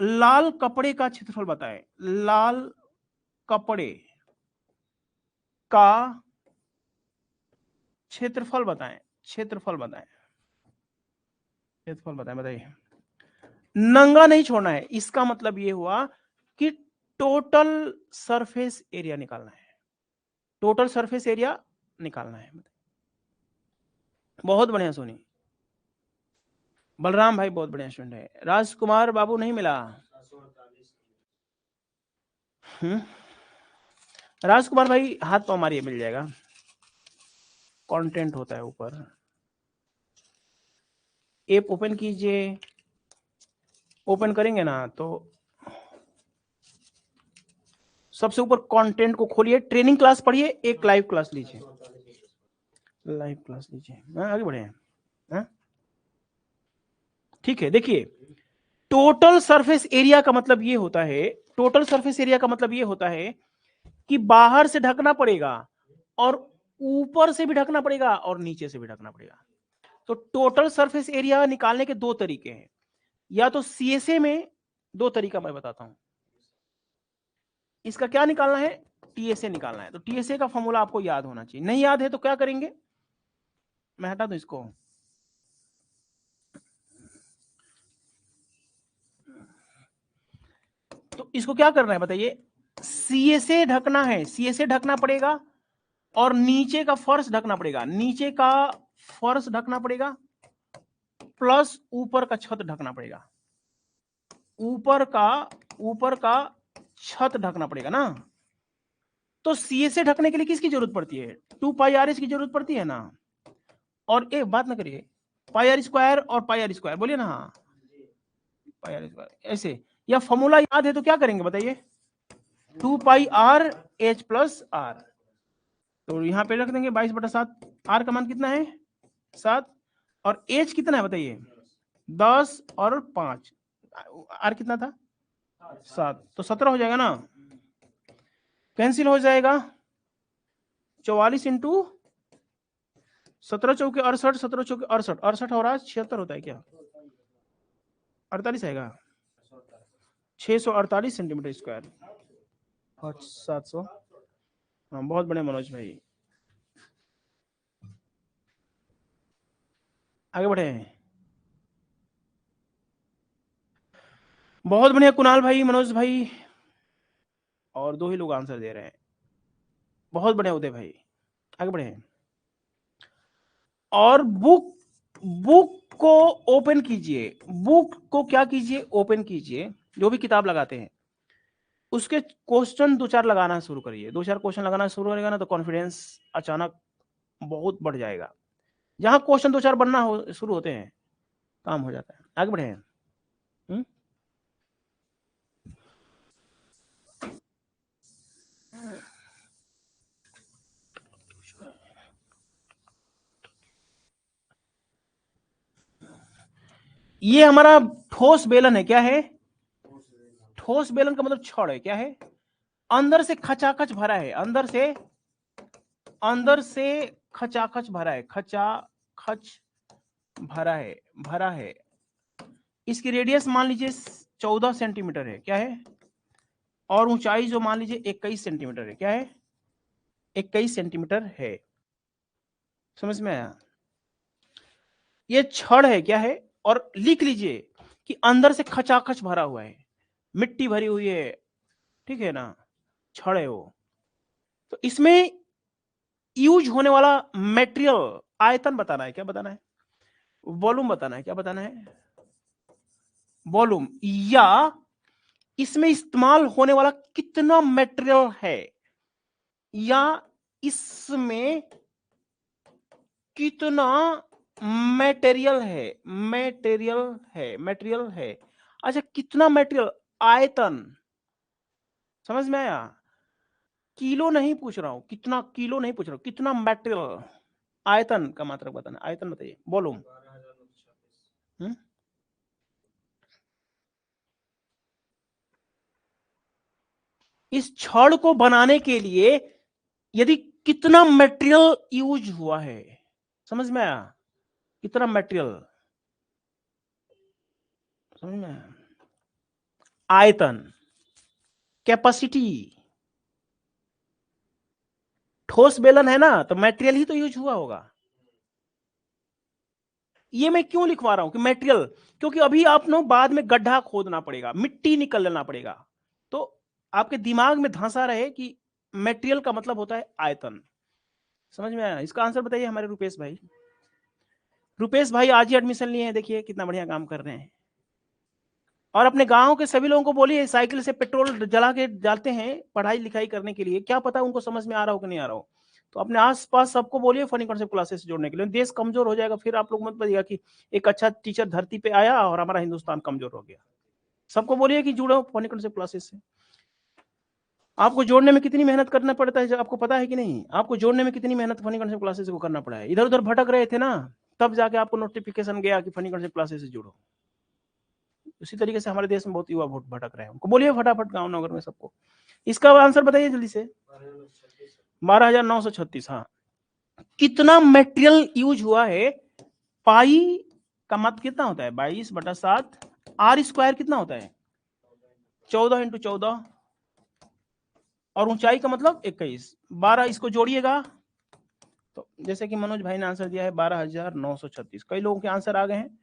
लाल कपड़े का क्षेत्रफल बताएं। लाल कपड़े का क्षेत्रफल बताएं, क्षेत्रफल बताएं, क्षेत्रफल बताएं, बताइए। नंगा नहीं छोड़ना है, इसका मतलब ये हुआ कि टोटल सरफेस एरिया निकालना है, टोटल सरफेस एरिया निकालना है। बहुत बढ़िया सोनी, बलराम भाई बहुत बढ़िया स्टूडेंट है। राजकुमार बाबू नहीं मिला। राजकुमार भाई हाथ पांव मारिए, मिल जाएगा। कंटेंट होता है ऊपर, ऐप ओपन कीजिए। ओपन करेंगे ना तो सबसे ऊपर कंटेंट को खोलिए, ट्रेनिंग क्लास पढ़िए, एक लाइव क्लास लीजिए, लाइव क्लास लीजिए। आगे बढ़े। ठीक है, देखिए टोटल सरफेस एरिया का मतलब ये होता है, टोटल सरफेस एरिया का मतलब ये होता है कि बाहर से ढकना पड़ेगा और ऊपर से भी ढकना पड़ेगा और नीचे से भी ढकना पड़ेगा। तो टोटल सरफेस एरिया निकालने के 2 तरीके हैं, या तो CSA में 2 तरीका मैं बताता हूं। इसका क्या निकालना है? TSA निकालना है। तो TSA का फॉर्मूला आपको याद होना चाहिए। नहीं याद है तो क्या करेंगे? मैं हटा दूं इसको, तो इसको क्या करना है बताइए, सीए से ढकना है, सीए से ढकना पड़ेगा और नीचे का फर्श ढकना पड़ेगा, नीचे का फर्श ढकना पड़ेगा प्लस ऊपर का छत ढकना पड़ेगा, ऊपर का छत ढकना पड़ेगा ना। तो सीए से ढकने के लिए किसकी जरूरत पड़ती है, 2 पाई आर एस की जरूरत पड़ती है ना। और एक बात ना करिए, पाई आर स्क्वायर और पाई आर स्क्वायर बोलिए ना, हाँ पाई आर स्क्वायर ऐसे, या फॉर्मूला याद है तो क्या करेंगे बताइए, 2 pi are H plus are. तो यहां पे रख देंगे 22/7, आर का मान कितना है 7, और एच कितना है बताइए 10 और 5, आर कितना था 7, तो 17 हो जाएगा ना, कैंसिल हो जाएगा, 44 इंटू 17 चौके 68, 17 चौके 68, 68 हो रहा है 76 होता है क्या, 48 आएगा, 648 सेंटीमीटर स्क्वायर, 700। हाँ बहुत बढ़िया मनोज भाई, आगे बढ़े, बहुत बढ़िया कुणाल भाई, मनोज भाई, और 2 ही लोग आंसर दे रहे हैं, बहुत बढ़िया उदय भाई, आगे बढ़े। और बुक को ओपन कीजिए, बुक को क्या कीजिए ओपन कीजिए, जो भी किताब लगाते हैं उसके क्वेश्चन 2-4 लगाना शुरू करिए, 2-4 क्वेश्चन लगाना शुरू करेगा ना तो कॉन्फिडेंस अचानक बहुत बढ़ जाएगा। जहां क्वेश्चन 2-4 बनना शुरू होते हैं काम हो जाता है, आगे बढ़े। ये हमारा ठोस बेलन है, क्या है ठोस बेलन का मतलब छड़ है, क्या है अंदर से खचाखच भरा है, अंदर से खचाखच भरा है, खचाखच भरा है। इसकी रेडियस मान लीजिए 14 सेंटीमीटर है, क्या है, और ऊंचाई जो मान लीजिए 21 सेंटीमीटर है, क्या है 21 सेंटीमीटर है, समझ में आया। ये छड़ है, क्या है, और लिख लीजिए कि अंदर से खचाखच भरा हुआ है, मिट्टी भरी हुई है, ठीक है ना, छड़ है वो। तो इसमें यूज होने वाला मेटेरियल आयतन बताना है, क्या बताना है, वॉल्यूम बताना है, क्या बताना है वॉल्यूम, या इसमें इस्तेमाल होने वाला कितना मेटेरियल है, या इसमें कितना मटेरियल है, अच्छा कितना मटेरियल, आयतन, समझ में आया, किलो नहीं पूछ रहा हूं, कितना किलो नहीं पूछ रहा हूं, कितना मटेरियल, आयतन का मात्रक बताना, आयतन बताइए वॉल्यूम। इस छड़ को बनाने के लिए यदि कितना मटेरियल यूज हुआ है, समझ में आया, कितना मटेरियल, समझ में आया, आयतन, कैपेसिटी, ठोस बेलन है ना तो मटेरियल ही तो यूज हुआ होगा। ये मैं क्यों लिखवा रहा हूं कि मटेरियल, क्योंकि अभी आप नो बाद में गड्ढा खोदना पड़ेगा, मिट्टी निकलना पड़ेगा, तो आपके दिमाग में धंसा रहे कि मटेरियल का मतलब होता है आयतन, समझ में आया। इसका आंसर बताइए हमारे रुपेश भाई, रुपेश भाई आज ही एडमिशन लिए हैं, देखिए कितना बढ़िया काम कर रहे हैं। और अपने गांव के सभी लोगों को बोलिए साइकिल से पेट्रोल जला के जाते हैं पढ़ाई लिखाई करने के लिए, क्या पता उनको समझ में आ रहा हो कि नहीं आ रहा हो, तो अपने आसपास सबको बोलिए फनी कॉन्सेप्ट क्लासेस जोड़ने के लिए, देश कमजोर हो जाएगा, फिर आप लोग मत बताइएगा कि एक अच्छा टीचर धरती पे आया और हमारा हिंदुस्तान कमजोर हो गया। सबको बोलिए कि जुड़ो फनी कॉन्सेप्ट क्लासेस से। आपको जोड़ने में कितनी मेहनत करना पड़ता है आपको पता है कि नहीं, आपको जोड़ने में कितनी मेहनत फनी कॉन्सेप्ट क्लासेस को करना पड़ा है, इधर उधर भटक रहे थे ना, तब जाके आपको नोटिफिकेशन गया कि फनी कॉन्सेप्ट क्लासेस से जुड़ो। उसी तरीके से हमारे देश में बहुत युवा भटक रहे हैं, उनको बोलिए फटाफट गांव नगर में सबको। इसका आंसर बताइए जल्दी से, 12,936। हाँ, कितना मटेरियल यूज हुआ है, पाई का मत कितना होता है 22/7, आर स्क्वायर कितना होता है 14 × 14, और ऊंचाई का मतलब 21, 12, इसको जोड़िएगा तो जैसे कि मनोज भाई ने आंसर दिया है 12,936, कई लोगों के आंसर आ गए हैं।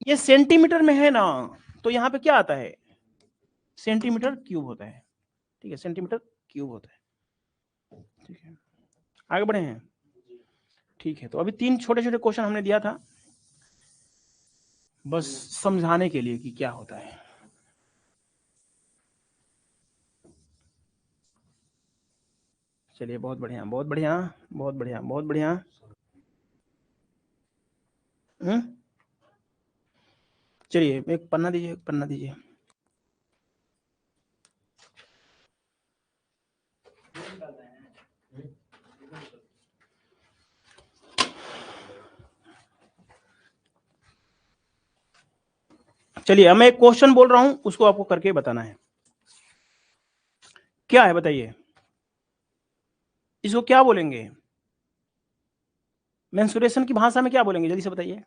ये सेंटीमीटर में है ना, तो यहाँ पे क्या आता है सेंटीमीटर क्यूब होता है, ठीक है, सेंटीमीटर क्यूब होता है, ठीक है। आगे बढ़े हैं, ठीक है। तो अभी 3 छोटे छोटे क्वेश्चन हमने दिया था बस समझाने के लिए कि क्या होता है। चलिए, बहुत बढ़िया, बहुत बढ़िया, बहुत बढ़िया, बहुत बढ़िया। चलिए, एक पन्ना दीजिए, एक पन्ना दीजिए। चलिए, अब मैं एक क्वेश्चन बोल रहा हूं, उसको आपको करके बताना है। क्या है बताइए, इसको क्या बोलेंगे? मेंस्ट्रुएशन की भाषा में क्या बोलेंगे, जल्दी से बताइए।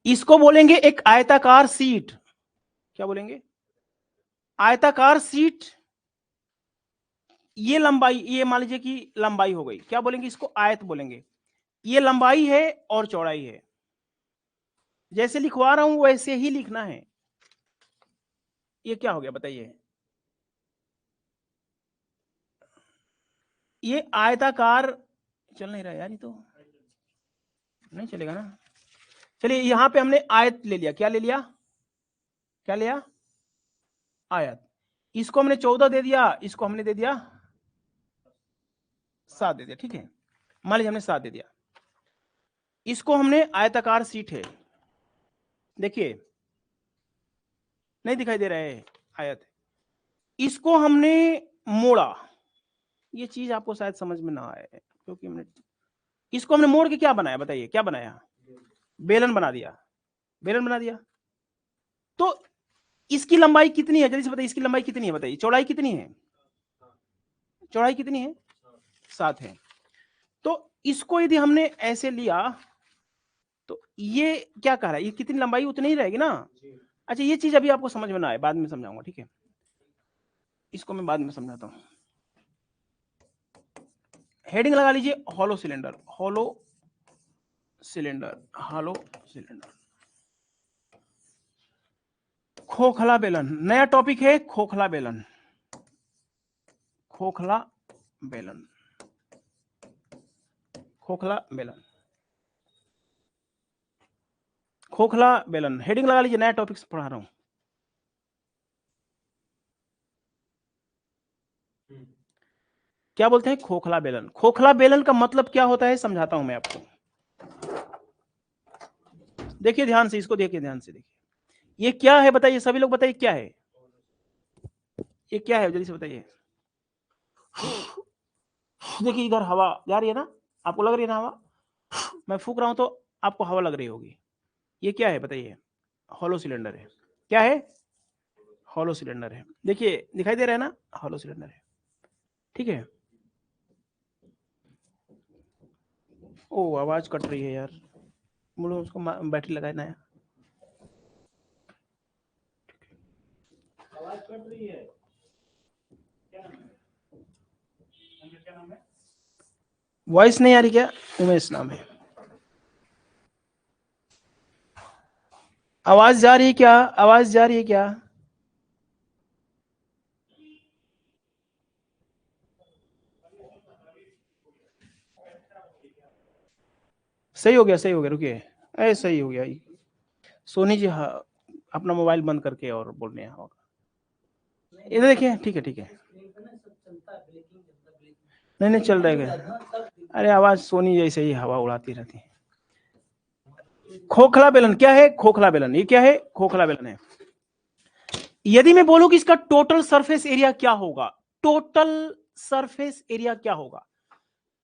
इसको बोलेंगे एक आयताकार सीट। क्या बोलेंगे? आयताकार सीट। ये लंबाई, ये मान लीजिए कि लंबाई हो गई, क्या बोलेंगे इसको? आयत बोलेंगे। ये लंबाई है और चौड़ाई है। जैसे लिखवा रहा हूं वैसे ही लिखना है। ये क्या हो गया बताइए? ये आयताकार चल नहीं रहा यार, ये तो नहीं चलेगा ना। चलिए, यहां पे हमने आयत ले लिया। क्या ले लिया? क्या लिया? आयत। इसको हमने 14 दे दिया, इसको हमने दे दिया 7 दे दिया, ठीक है। मान लीजिए हमने 7 दे दिया। इसको हमने आयताकार सीट है, देखिए नहीं दिखाई दे रहा है आयत। इसको हमने मोड़ा। ये चीज आपको शायद समझ में ना आए, क्योंकि हमने इसको हमने मोड़ के क्या बनाया बताइए? क्या बनाया? बेलन बना दिया। बेलन बना दिया। तो इसकी लंबाई कितनी है जल्दी से बताइए? इसकी लंबाई कितनी है बताइए? चौड़ाई कितनी है? चौड़ाई कितनी है? 7 है। तो इसको यदि हमने ऐसे लिया तो ये क्या कह रहा है? ये कितनी लंबाई उतनी ही रहेगी ना। अच्छा, ये चीज अभी आपको समझ में ना आए, बाद में समझाऊंगा, ठीक है। इसको मैं बाद में समझाता हूं। हेडिंग लगा लीजिए, hollow cylinder. Hollow cylinder, hollow cylinder. खोखला बेलन, नया टॉपिक है, खोखला बेलन। खोखला बेलन, खोखला बेलन, खोखला बेलन। हेडिंग लगा लीजिए, नया टॉपिक पढ़ा रहा हूं। क्या बोलते हैं? खोखला बेलन। खोखला बेलन का मतलब क्या होता है समझाता हूं मैं आपको। देखिए ध्यान से, इसको देखिए ध्यान से, देखिए ये क्या है बताइए? सभी लोग बताइए क्या है? ये क्या है जल्दी से बताइए? देखिए इधर हवा जा रही है ना, आपको लग रही है ना हवा? मैं फूक रहा हूं तो आपको हवा लग रही होगी। ये क्या है बताइए? हॉलो सिलेंडर है। क्या है? हॉलो सिलेंडर है। देखिए दिखाई दे रहा है ना, हॉलो सिलेंडर है, ठीक है। ओ, आवाज कट रही है यार, बोलो उसको बैटरी लगाए नया। आवाज कट रही है, क्या नाम है? वॉइस नहीं आ रही क्या? उमेश नाम है। आवाज जा रही है क्या? आवाज जा रही है क्या? सही हो गया, सही हो गया, रुकिए। ऐ सही हो गया। सोनी जी, हाँ, अपना मोबाइल बंद करके और बोलने हैं होगा। इधर देखिए, ठीक है, ठीक है। नहीं नहीं चल रहा है। अरे आवाज सोनी जैसे ही हवा उड़ाती रहती है। खोखला बेलन क्या है? खोखला बेलन, ये क्या है? खोखला बेलन है। यदि मैं बोलूं कि इसका टोटल सरफेस एरिया क्या होगा, टोटल सरफेस एरिया क्या होगा,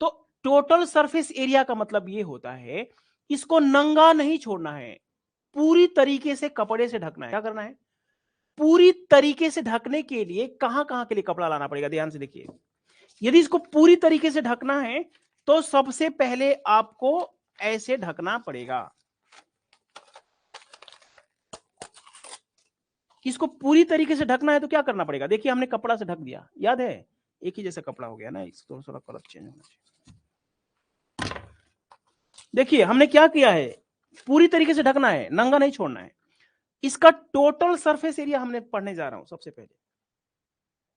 तो टोटल सरफेस एरिया का मतलब ये होता है इसको नंगा नहीं छोड़ना है, पूरी तरीके से कपड़े से ढकना है। क्या करना है? पूरी तरीके से ढकने के लिए कहां कहां के लिए कपड़ा लाना पड़ेगा, ध्यान से देखिए। यदि इसको पूरी तरीके से ढकना है तो सबसे पहले आपको ऐसे ढकना पड़ेगा। इसको पूरी तरीके से ढकना है तो क्या करना पड़ेगा? देखिए हमने कपड़ा से ढक दिया, याद है? एक ही जैसा कपड़ा हो गया ना, इसको थोड़ा कलर चेंज होना चाहिए। देखिए हमने क्या किया है, पूरी तरीके से ढकना है, नंगा नहीं छोड़ना है। इसका टोटल सरफेस एरिया हमने पढ़ने जा रहा हूं सबसे पहले।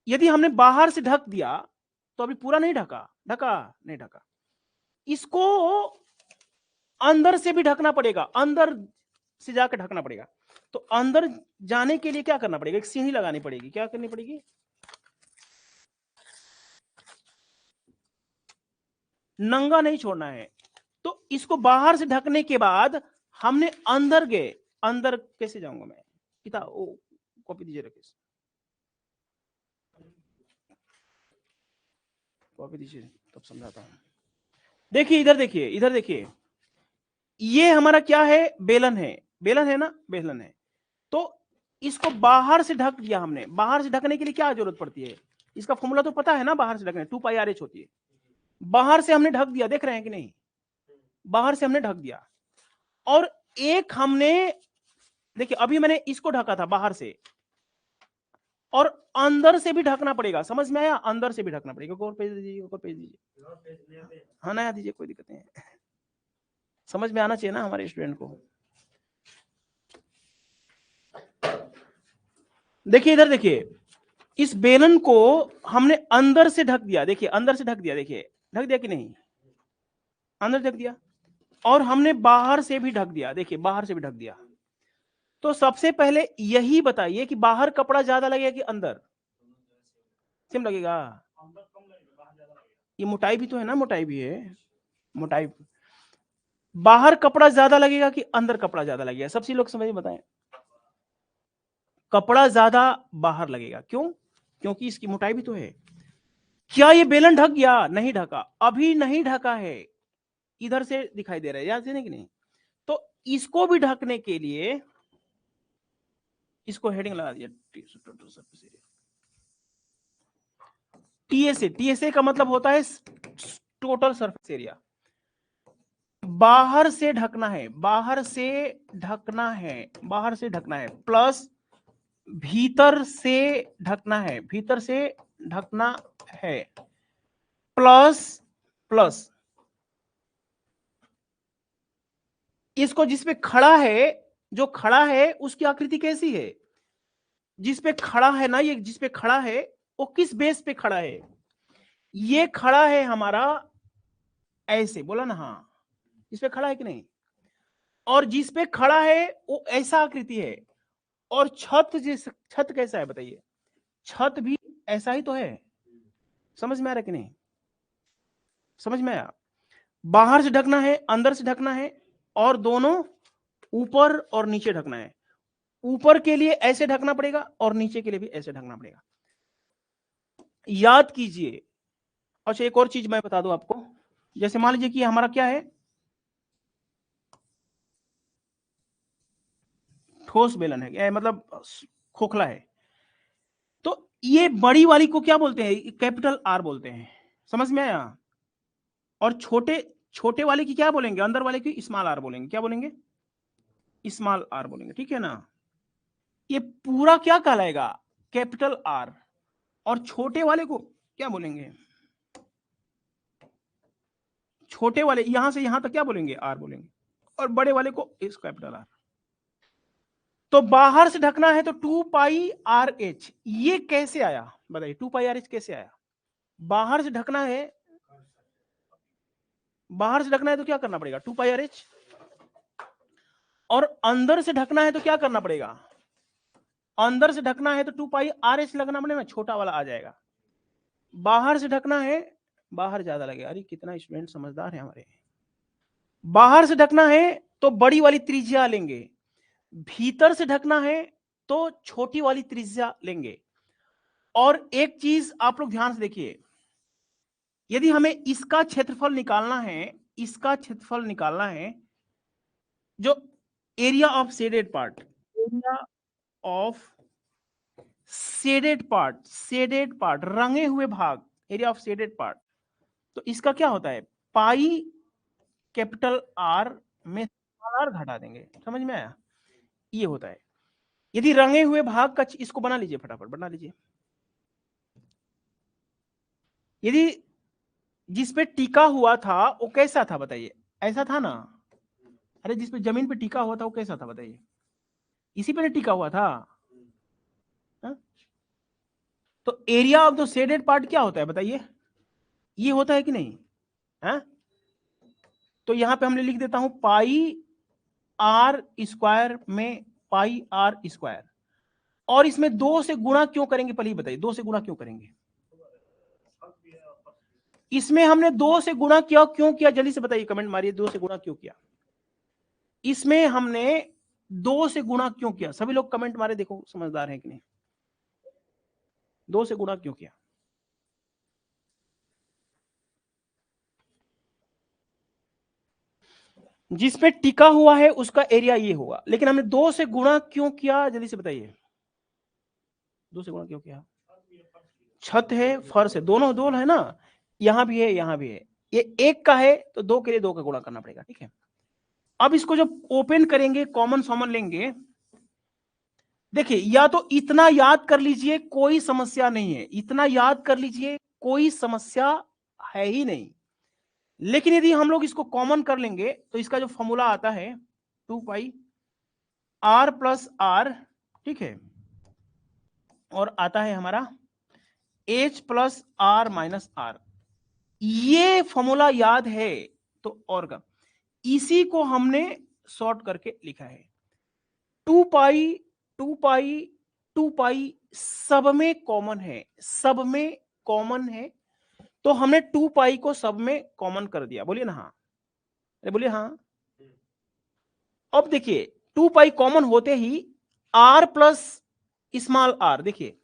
यदि हमने बाहर से ढक दिया तो अभी पूरा नहीं ढका, नहीं ढका, इसको अंदर से भी ढकना पड़ेगा, अंदर से जाकर ढकना पड़ेगा। तो अंदर जाने के लिए क्या करना पड़ेगा, एक सीढ़ी लगानी पड़ेगी। क्या करनी पड़ेगी, नंगा नहीं छोड़ना है। तो इसको बाहर से ढकने के बाद हमने अंदर गए, अंदर कैसे जाऊंगा मैं, किताब कॉपी दीजिए, रखें कॉपी दीजिए तब समझाता हूं। देखिए इधर देखिए, इधर देखिए, ये हमारा क्या है, बेलन है, बेलन है ना, बेलन है। तो इसको बाहर से ढक दिया हमने। बाहर से ढकने के लिए क्या जरूरत पड़ती है, इसका फॉर्मूला तो पता है ना, बाहर से ढकने 2πr/h होती है। बाहर से हमने ढक दिया, देख रहे हैं कि नहीं, बाहर से हमने ढक दिया। और एक हमने, देखिए अभी मैंने इसको ढका था बाहर से, और अंदर से भी ढकना पड़ेगा। समझ में आया, अंदर से भी ढकना पड़ेगा। और पेज दीजिए, और पेज दीजिए, हाँ नया दीजिए, कोई दिक्कत नहीं है, समझ में आना चाहिए ना हमारे स्टूडेंट को। देखिए इधर देखिए, इस बेलन को हमने अंदर से ढक दिया। देखिए अंदर से ढक दिया, देखिए ढक दिया कि नहीं, अंदर ढक दिया। और हमने बाहर से भी ढक दिया, देखिए बाहर से भी ढक दिया। तो सबसे पहले यही बताइए कि बाहर कपड़ा ज्यादा लगेगा कि अंदर, सेम लगेगा। ये मोटाई भी तो है ना, मोटाई भी है, मोटाई। बाहर कपड़ा ज्यादा लगेगा कि अंदर कपड़ा ज्यादा लगेगा, सबसे लोग समझ बताएं। कपड़ा ज्यादा बाहर लगेगा, क्यों, क्योंकि इसकी मोटाई भी तो है। क्या ये बेलन ढक गया, नहीं ढका, अभी नहीं ढका है, इधर से दिखाई दे रहा है, याद है कि नहीं। तो इसको भी ढकने के लिए इसको हेडिंग लगा दिया, टीएसए। टीएसए का मतलब होता है टोटल सरफेस एरिया। बाहर से ढकना है, बाहर से ढकना है, बाहर से ढकना है, प्लस भीतर से ढकना है, भीतर से ढकना है, प्लस प्लस इसको जिसपे खड़ा है, जो खड़ा है उसकी आकृति कैसी है, जिसपे खड़ा है ना, ये जिसपे खड़ा है वो किस बेस पे खड़ा है, ये खड़ा है हमारा ऐसे, बोला ना, हाँ इस पे खड़ा है कि नहीं। और जिस पे खड़ा है वो ऐसा आकृति है। और छत, जिस छत कैसा है बताइए, छत भी ऐसा ही तो है। समझ में आ रहा है कि नहीं, समझ में आया। बाहर से ढकना है, अंदर से ढकना है, और दोनों ऊपर और नीचे ढकना है। ऊपर के लिए ऐसे ढकना पड़ेगा और नीचे के लिए भी ऐसे ढकना पड़ेगा, याद कीजिए। अच्छा एक और चीज मैं बता दूं आपको, जैसे मान लीजिए कि हमारा क्या है, ठोस बेलन है, मतलब खोखला है। तो ये बड़ी वाली को क्या बोलते हैं, कैपिटल आर बोलते हैं, समझ में आया। और छोटे छोटे वाले की क्या बोलेंगे, अंदर वाले की स्मॉल आर बोलेंगे, क्या बोलेंगे, स्मॉल आर बोलेंगे, ठीक है ना। ये पूरा क्या कहलाएगा, कैपिटल आर। और छोटे वाले को क्या बोलेंगे, छोटे वाले यहां से यहां तक क्या बोलेंगे, आर बोलेंगे। और बड़े वाले को इस कैपिटल आर। तो बाहर से ढकना है तो 2πr/h, ये कैसे आया बताइए, 2πr/h कैसे आया। बाहर से ढकना है, बाहर से ढकना है तो क्या करना पड़ेगा, 2πr/h। और अंदर से ढकना है तो क्या करना पड़ेगा, अंदर से ढकना है तो 2πr/h लगना पड़ेगा, छोटा वाला आ जाएगा। बाहर से ढकना है, बाहर ज्यादा लगेगा। अरे कितना स्टूडेंट समझदार है हमारे। बाहर से ढकना है तो बड़ी वाली त्रिज्या लेंगे, भीतर से ढकना है तो छोटी वाली त्रिज्या लेंगे। और एक चीज आप लोग ध्यान से देखिए, यदि हमें इसका क्षेत्रफल निकालना है, इसका क्षेत्रफल निकालना है, जो area of shaded part, area of shaded part, shaded part रंगे हुए भाग, एरिया ऑफ शेडेड पार्ट, तो इसका क्या होता है, पाई कैपिटल आर में आर घटा देंगे, समझ में आया, ये होता है। यदि रंगे हुए भाग का, इसको बना लीजिए, फटाफट बना लीजिए। यदि जिसपे टिका हुआ था वो कैसा था बताइए, ऐसा था ना, अरे जिसपे जमीन पे टिका हुआ था वो कैसा था बताइए, इसी पे टिका हुआ था। हा? तो area of the shaded part क्या होता है बताइए, ये होता है कि नहीं है? तो यहां पे हमने लिख देता हूं पाई आर स्क्वायर में पाई आर स्क्वायर, और इसमें 2 से गुणा क्यों करेंगे पहले बताइए, 2 से गुणा क्यों करेंगे? इसमें हमने 2 से गुणा किया, क्यों किया जल्दी से बताइए, कमेंट मारिए, 2 से गुणा क्यों किया? इसमें हमने 2 से गुणा क्यों किया? सभी लोग कमेंट मारे, देखो समझदार है कि नहीं। 2 से गुणा क्यों किया? जिस पे टिका हुआ है उसका एरिया ये होगा, लेकिन हमने 2 से गुणा क्यों किया जल्दी से बताइए, 2 से गुणा क्यों किया? छत है फर्श है, दोनों दो है ना, यहां भी है यहां भी है, ये एक का है तो 2 के लिए 2 का गुणा करना पड़ेगा, ठीक है। अब इसको जब ओपन करेंगे, कॉमन सॉमन लेंगे, देखिए या तो इतना याद कर लीजिए कोई समस्या नहीं है, इतना याद कर लीजिए कोई समस्या है ही नहीं, लेकिन यदि हम लोग इसको कॉमन कर लेंगे तो इसका जो फॉर्मूला आता है 2 पाई आर प्लस आर, ठीक है, और आता है हमारा H plus R minus R, ये फॉर्मूला याद है तो और का, इसी को हमने शॉर्ट करके लिखा है 2 पाई 2 पाई 2 पाई, सब में कॉमन है, सब में कॉमन है, तो हमने 2 पाई को सब में कॉमन कर दिया, बोलिए ना हाँ, अरे बोलिए हाँ। अब देखिए 2 पाई कॉमन होते ही आर प्लस स्मॉल आर, देखिए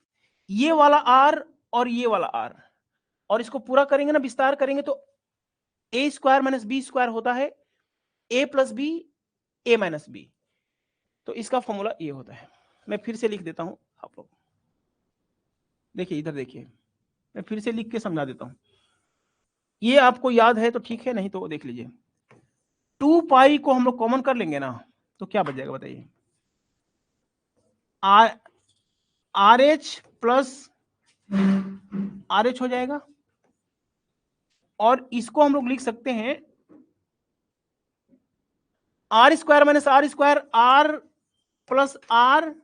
ये वाला आर और ये वाला आर, और इसको पूरा करेंगे ना, विस्तार करेंगे तो ए स्क्वायर माइनस बी स्क्वायर होता है A plus B A minus B, तो इसका फॉर्मूला ये होता है। मैं फिर से लिख देता हूं, आप लोग देखिए, इधर देखिए, मैं फिर से लिख के समझा देता हूं, ये आपको याद है तो ठीक है, नहीं तो देख लीजिए। 2 पाई को हम लोग कॉमन कर लेंगे ना, तो क्या बच जाएगा बताइए, R H plus R H हो जाएगा, और इसको हम लोग लिख सकते हैं R square minus R square, R plus R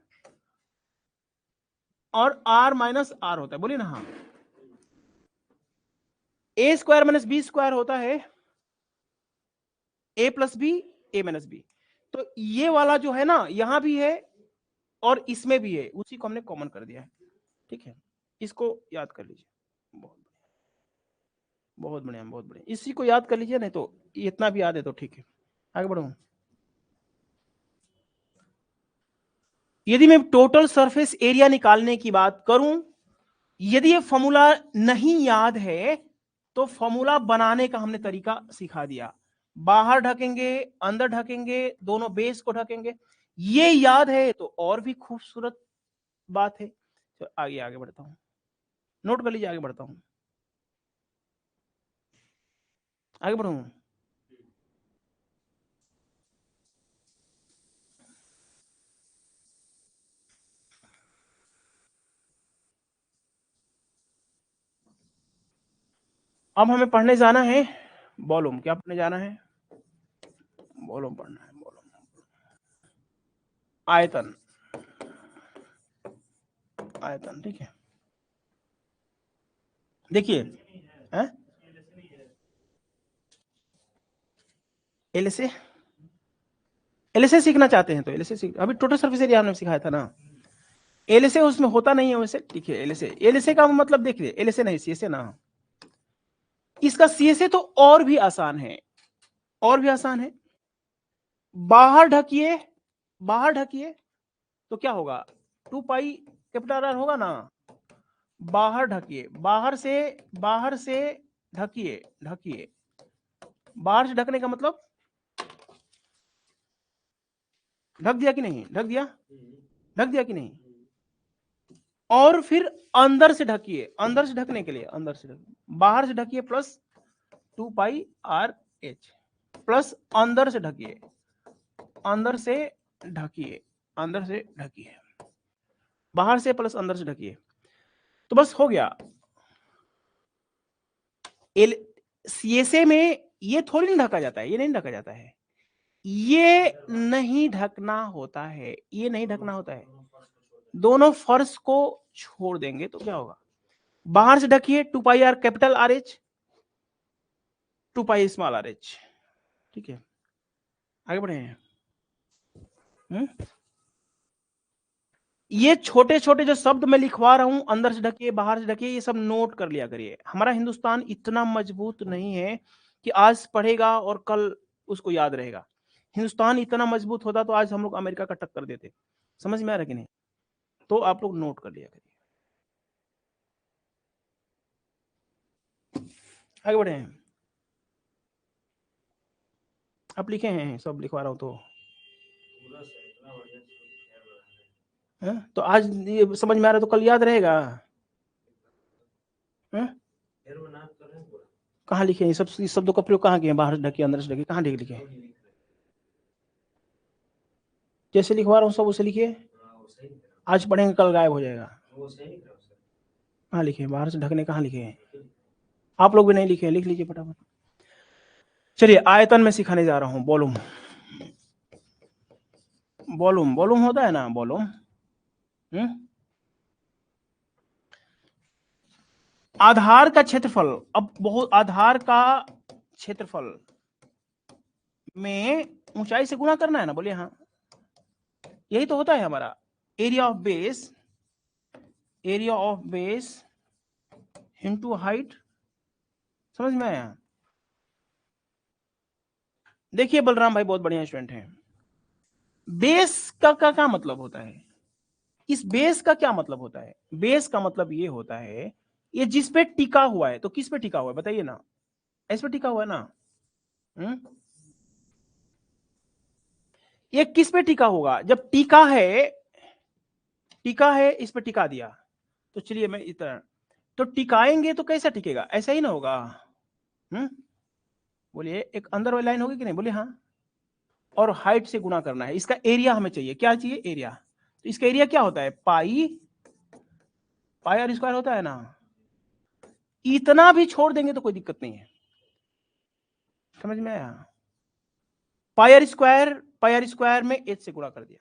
और आर माइनस आर होता है, बोलिए ना हाँ। A square minus B square होता है A plus B A minus B, तो ये वाला जो है ना यहां भी है और इसमें भी है, उसी को हमने कॉमन कर दिया है, ठीक है, इसको याद कर लीजिए, बहुत बहुत बढ़िया बहुत बढ़िया, इसी को याद कर लीजिए, नहीं तो इतना भी याद है तो ठीक है। आगे बढ़ो, यदि मैं टोटल सरफेस एरिया निकालने की बात करूं, यदि ये फॉर्मूला नहीं याद है तो फॉर्मूला बनाने का हमने तरीका सिखा दिया, बाहर ढकेंगे अंदर ढकेंगे, दोनों बेस को ढकेंगे, ये याद है तो और भी खूबसूरत बात है। तो आगे आगे बढ़ता हूं, नोट कर लीजिए, आगे बढ़ता हूं, आगे बढ़ू, अब हमें पढ़ने जाना है वॉल्यूम, क्या पढ़ने जाना है, वॉल्यूम पढ़ना है, वॉल्यूम, आयतन, आयतन, ठीक है। देखिए एलएसए, एलएसए सीखना चाहते हैं तो एलएसए सीख, अभी टोटल सरफेस एरिया हमने सिखाया था ना, एलएसए उसमें होता नहीं है वैसे, ठीक है। एलएसए, एलएसए का मतलब देखिए, एलएसए नहीं सीएसए ना, इसका सीएसए तो और भी आसान है, और भी आसान है, बाहर ढकिए, बाहर ढकिए तो क्या होगा, 2 पाई कैपिटल आर होगा ना, बाहर ढकिए, बाहर से ढकिए, ढकिए, बाहर से ढकने का मतलब ढक दिया कि नहीं, ढक दिया, ढक दिया कि नहीं, और फिर अंदर से ढकिए, अंदर से ढकने के लिए अंदर से ढकिए, बाहर से ढकिए plus 2 pi are H, plus अंदर से ढकिए, अंदर से ढकिए, अंदर से ढकिए, बाहर से प्लस अंदर से ढकिए, तो बस हो गया। सीएसए में ये थोड़ी नहीं ढका जाता है, ये नहीं ढका जाता है, ये नहीं ढकना होता है, ये नहीं ढकना होता है। दोनों फर्श को छोड़ देंगे तो क्या होगा? बाहर से ढकिए 2 pi R capital R H, 2 pi small R H. ठीक है, आगे बढ़े हैं। ये छोटे छोटे जो शब्द मैं लिखवा रहा हूं, अंदर से ढकिए बाहर से ढकिए, ये सब नोट कर लिया करिए। हमारा हिंदुस्तान इतना मजबूत नहीं है कि आज पढ़ेगा और कल उसको याद रहेगा। हिंदुस्तान इतना मजबूत होता तो आज हम लोग अमेरिका का टक्कर देते। समझ में आ रहा कि नहीं? तो आप लोग नोट कर लिया करिए। आगे बढ़े हैं। आप लिखे हैं, सब लिखवा रहा हूं तो है? तो आज ये समझ में आ रहा है तो कल याद रहेगा। कहाँ लिखे हैं सब शब्दों का प्रयोग? कहाँ किए? बाहर ढके अंदर से ढके, कहाँ लिखे? जैसे लिखवा रहा हूँ सब उसे लिखिए। आज पढ़ेंगे कल गायब हो जाएगा। कहाँ लिखे? बाहर से ढकने कहाँ लिखे हैं? आप लोग भी नहीं लिखे, लिख लीजिए फटाफट। चलिए आयतन में सिखाने जा रहा हूँ। वॉल्यूम, वॉल्यूम, वॉल्यूम होता है ना, वॉल्यूम। आधार का क्षेत्रफल, अब बहुत आधार का क्षेत्रफल में ऊंचाई से गुणा करना है ना, बोलिए हाँ। यही तो होता है हमारा area of base, area of base into height. समझ में आया? देखिए बलराम भाई बहुत बढ़िया स्टूडेंट हैं। बेस का क्या मतलब होता है? इस बेस का क्या मतलब होता है? बेस का मतलब ये होता है ये जिस पे टिका हुआ है। तो किस पे टिका हुआ है बताइए ना? इस पे टिका हुआ है ना? ये किस पे टिका होगा? जब टिका है इस पे टिका दिया तो चलिए मैं इस तरह, तो टिकाएंगे तो कैसा टिकेगा? ऐसा ही ना होगा। बोलिए एक अंदर वाली लाइन होगी कि नहीं? बोलिए हाँ। और हाइट से गुणा करना है। इसका एरिया हमें चाहिए। क्या चाहिए? एरिया। तो इसका एरिया क्या होता है? पाई आर स्क्वायर होता है ना। इतना भी छोड़ देंगे तो कोई दिक्कत नहीं है। समझ में आया? पाई आर स्क्वायर में एच से गुणा कर दिया।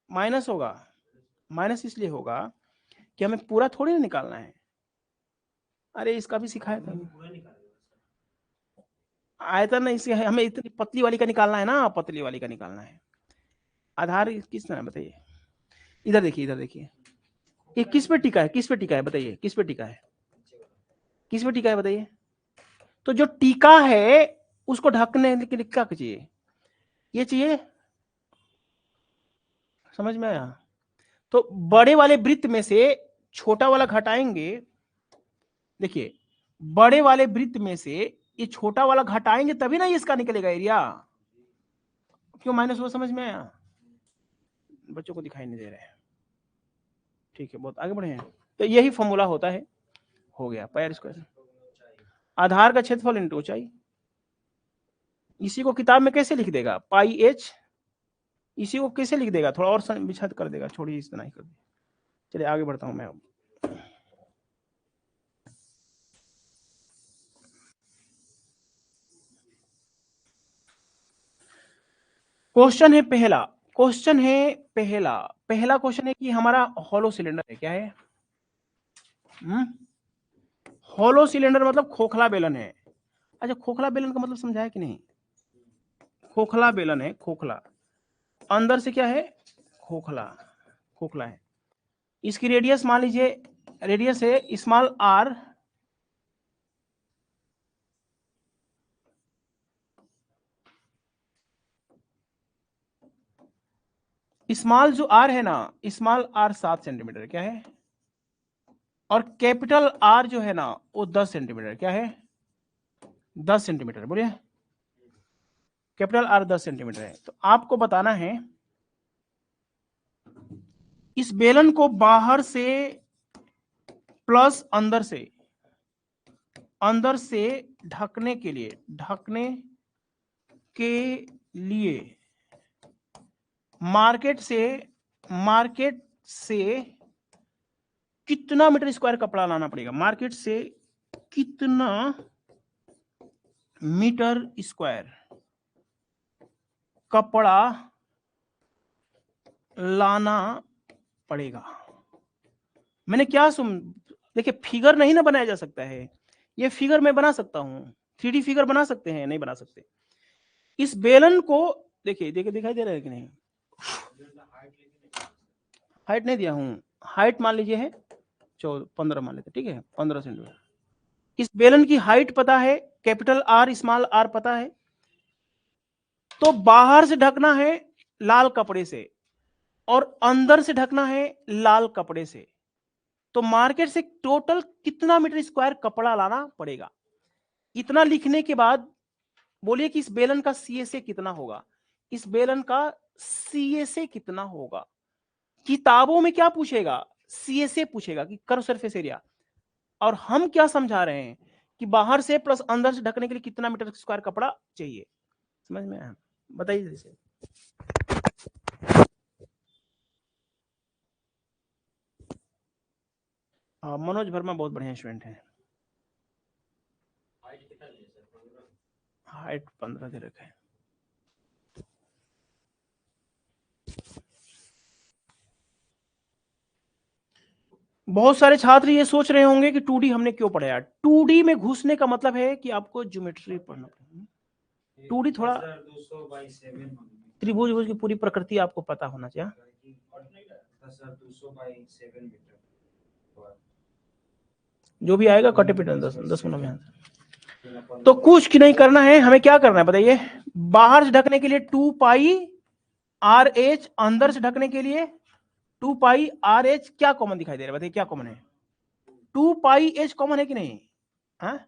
माइनस होगा। माइनस इसलिए होगा कि हमें पूरा थोड़ी ना निकालना है। अरे इसका भी सिखाया था आयतन। इसे हमें इतनी पतली वाली का निकालना है ना, पतली वाली का निकालना है। आधार किस तरह बताइए? इधर देखिए, इधर देखिए, ये किस पे टिका है? किस पे टिका है बताइए? किस पे टिका है? किस पे टिका है बताइए? तो जो टीका है उसको ढकने के लिए क्या चाहिए? ये चाहिए। समझ में आया? तो बड़े वाले वृत्त में से छोटा वाला घटाएंगे। देखिए बड़े वाले वृत्त में से ये छोटा वाला घटाएंगे तभी ना इसका निकलेगा एरिया। क्यों माइनस हुआ? समझ में आया? बच्चों को दिखाई नहीं दे रहा है। ठीक है, बहुत आगे बढ़े हैं। तो यही फॉर्मूला होता है। हो गया पाई आर स्क्वायर, आधार का क्षेत्रफल इंटू ऊंचाई। इसी को किताब में कैसे लिख देगा? पाई एच। इसी को कैसे लिख देगा? थोड़ा और विछद कर देगा। छोड़िए, इस तरह ही कर दिया। चलिए आगे बढ़ता हूं मैं अब। क्वेश्चन है पहला। क्वेश्चन है पहला। पहला क्वेश्चन है कि हमारा हॉलो सिलेंडर है। क्या है? हॉलो सिलेंडर मतलब खोखला बेलन है। अच्छा, खोखला बेलन का मतलब समझाया कि नहीं? खोखला बेलन है, खोखला। अंदर से क्या है? खोखला, खोखला है। इसकी रेडियस मान लीजिए, रेडियस है स्मॉल आर। स्मॉल जो आर है ना, स्मॉल आर 7 सेंटीमीटर। क्या है? और कैपिटल आर जो है ना वो 10 सेंटीमीटर। क्या है? 10 सेंटीमीटर। बोलिए कैपिटल आर 10 सेंटीमीटर है। तो आपको बताना है इस बेलन को बाहर से प्लस अंदर से ढकने के लिए, ढकने के लिए मार्केट से कितना मीटर स्क्वायर कपड़ा लाना पड़ेगा? मार्केट से कितना मीटर स्क्वायर कपड़ा लाना पड़ेगा। मैंने क्या देखिए, फिगर नहीं ना बनाया जा सकता है। ये फिगर मैं बना सकता हूं, 3D फिगर बना सकते हैं, नहीं बना सकते। इस बेलन को देखिए, दिखाई दे रहा है कि नहीं? हाइट नहीं दिया हूं, हाइट मान लीजिए है 15 मान लेते, ठीक है, 15 सेंटीमीटर। इस बेलन की हाइट पता है, कैपिटल आर स्मॉल आर पता है, तो बाहर से ढकना है लाल कपड़े से और अंदर से ढकना है लाल कपड़े से। तो मार्केट से टोटल कितना मीटर स्क्वायर कपड़ा लाना पड़ेगा? इतना लिखने के बाद बोलिए कि इस बेलन का सीएसए कितना होगा, इस बेलन का सीएसए कितना होगा। किताबों में क्या पूछेगा? सीएसए पूछेगा कि कर्व सरफेस एरिया। और हम क्या समझा रहे हैं कि बाहर से प्लस अंदर से ढकने के लिए कितना मीटर स्क्वायर कपड़ा चाहिए। समझ में आया? बताइए जैसे। हाँ, मनोज वर्मा बहुत बढ़िया स्टूडेंट है। हाइट 15 दे रखा है। बहुत सारे छात्र ये सोच रहे होंगे कि 2D हमने क्यों पढ़ाया। 2D में घुसने का मतलब है कि आपको ज्योमेट्री पढ़ना पड़ेगा। 2D थोड़ा त्रिभुज की पूरी प्रकृति आपको पता होना चाहिए। जो भी आएगा कटे पिटे 10 मिनट में। तो कुछ नहीं करना है, हमें क्या करना है बताइए। बाहर से ढकने के लिए 2 पाई आर एच, अंदर से ढकने के लिए 2 पाई आर एच। क्या कॉमन दिखाई दे रहा है बताइए, क्या कॉमन है? 2 पाई एच कॉमन है कि नहीं? हाँ,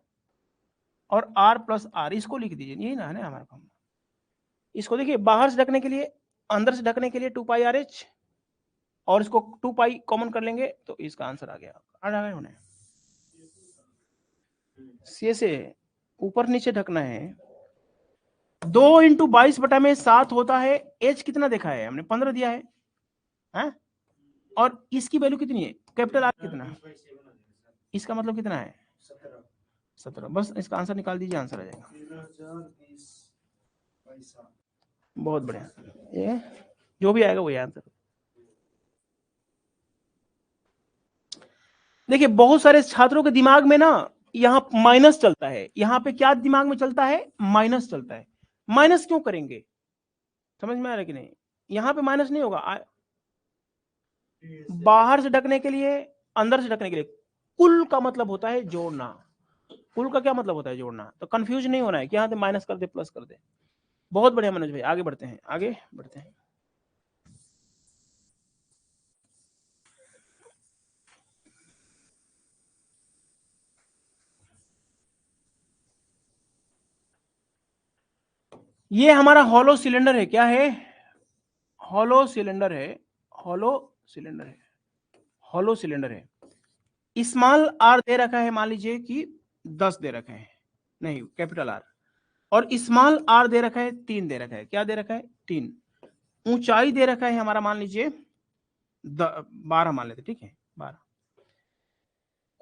और आर प्लस आर इसको लिख दीजिए, यही ना है ना हमारा काम। इसको देखिए, बाहर से ढकने के लिए, अंदर से ढकने के लिए 2 पाई आर एच, और इसको 2 पाई कॉमन कर लेंगे तो इसका आंसर आ गया। उन्हें सी से ऊपर नीचे ढकना है। 2 इंटू 22/7 होता है। एच कितना देखा है हमने? 15 दिया है, हाँ? और इसकी वैल्यू कितनी है? कैपिटल आर कितना? इसका मतलब कितना है? 17। बस इसका आंसर निकाल दीजिए, आंसर आ जाएगा। बहुत बढ़िया, ये जो भी आएगा वही आंसर। देखिए, बहुत सारे छात्रों के दिमाग में ना यहाँ माइनस चलता है। यहाँ पे क्या दिमाग में चलता है? माइनस चलता है। माइनस क्यों करेंगे? समझ में आ रहा है कि नहीं? यहाँ पे माइनस नहीं होगा। बाहर से ढकने के लिए, अंदर से ढकने के लिए, कुल का मतलब होता है जोड़ना। कुल का क्या मतलब होता है? जोड़ना। तो कंफ्यूज नहीं होना है कि यहाँ से माइनस कर दे प्लस कर दे। बहुत बढ़िया मनोज भाई, आगे बढ़ते हैं, आगे बढ़ते हैं। ये हमारा हॉलो सिलेंडर है। क्या है? हॉलो सिलेंडर है, हॉलो सिलेंडर है, हॉलो सिलेंडर है। स्मॉल आर दे रखा है, मान लीजिए कि 10 दे रखा है, नहीं कैपिटल आर, और स्मॉल आर दे रखा है 3 दे रखा है। क्या दे रखा है? 3। ऊंचाई दे रखा है हमारा, मान लीजिए 12 मान लेते, ठीक है 12।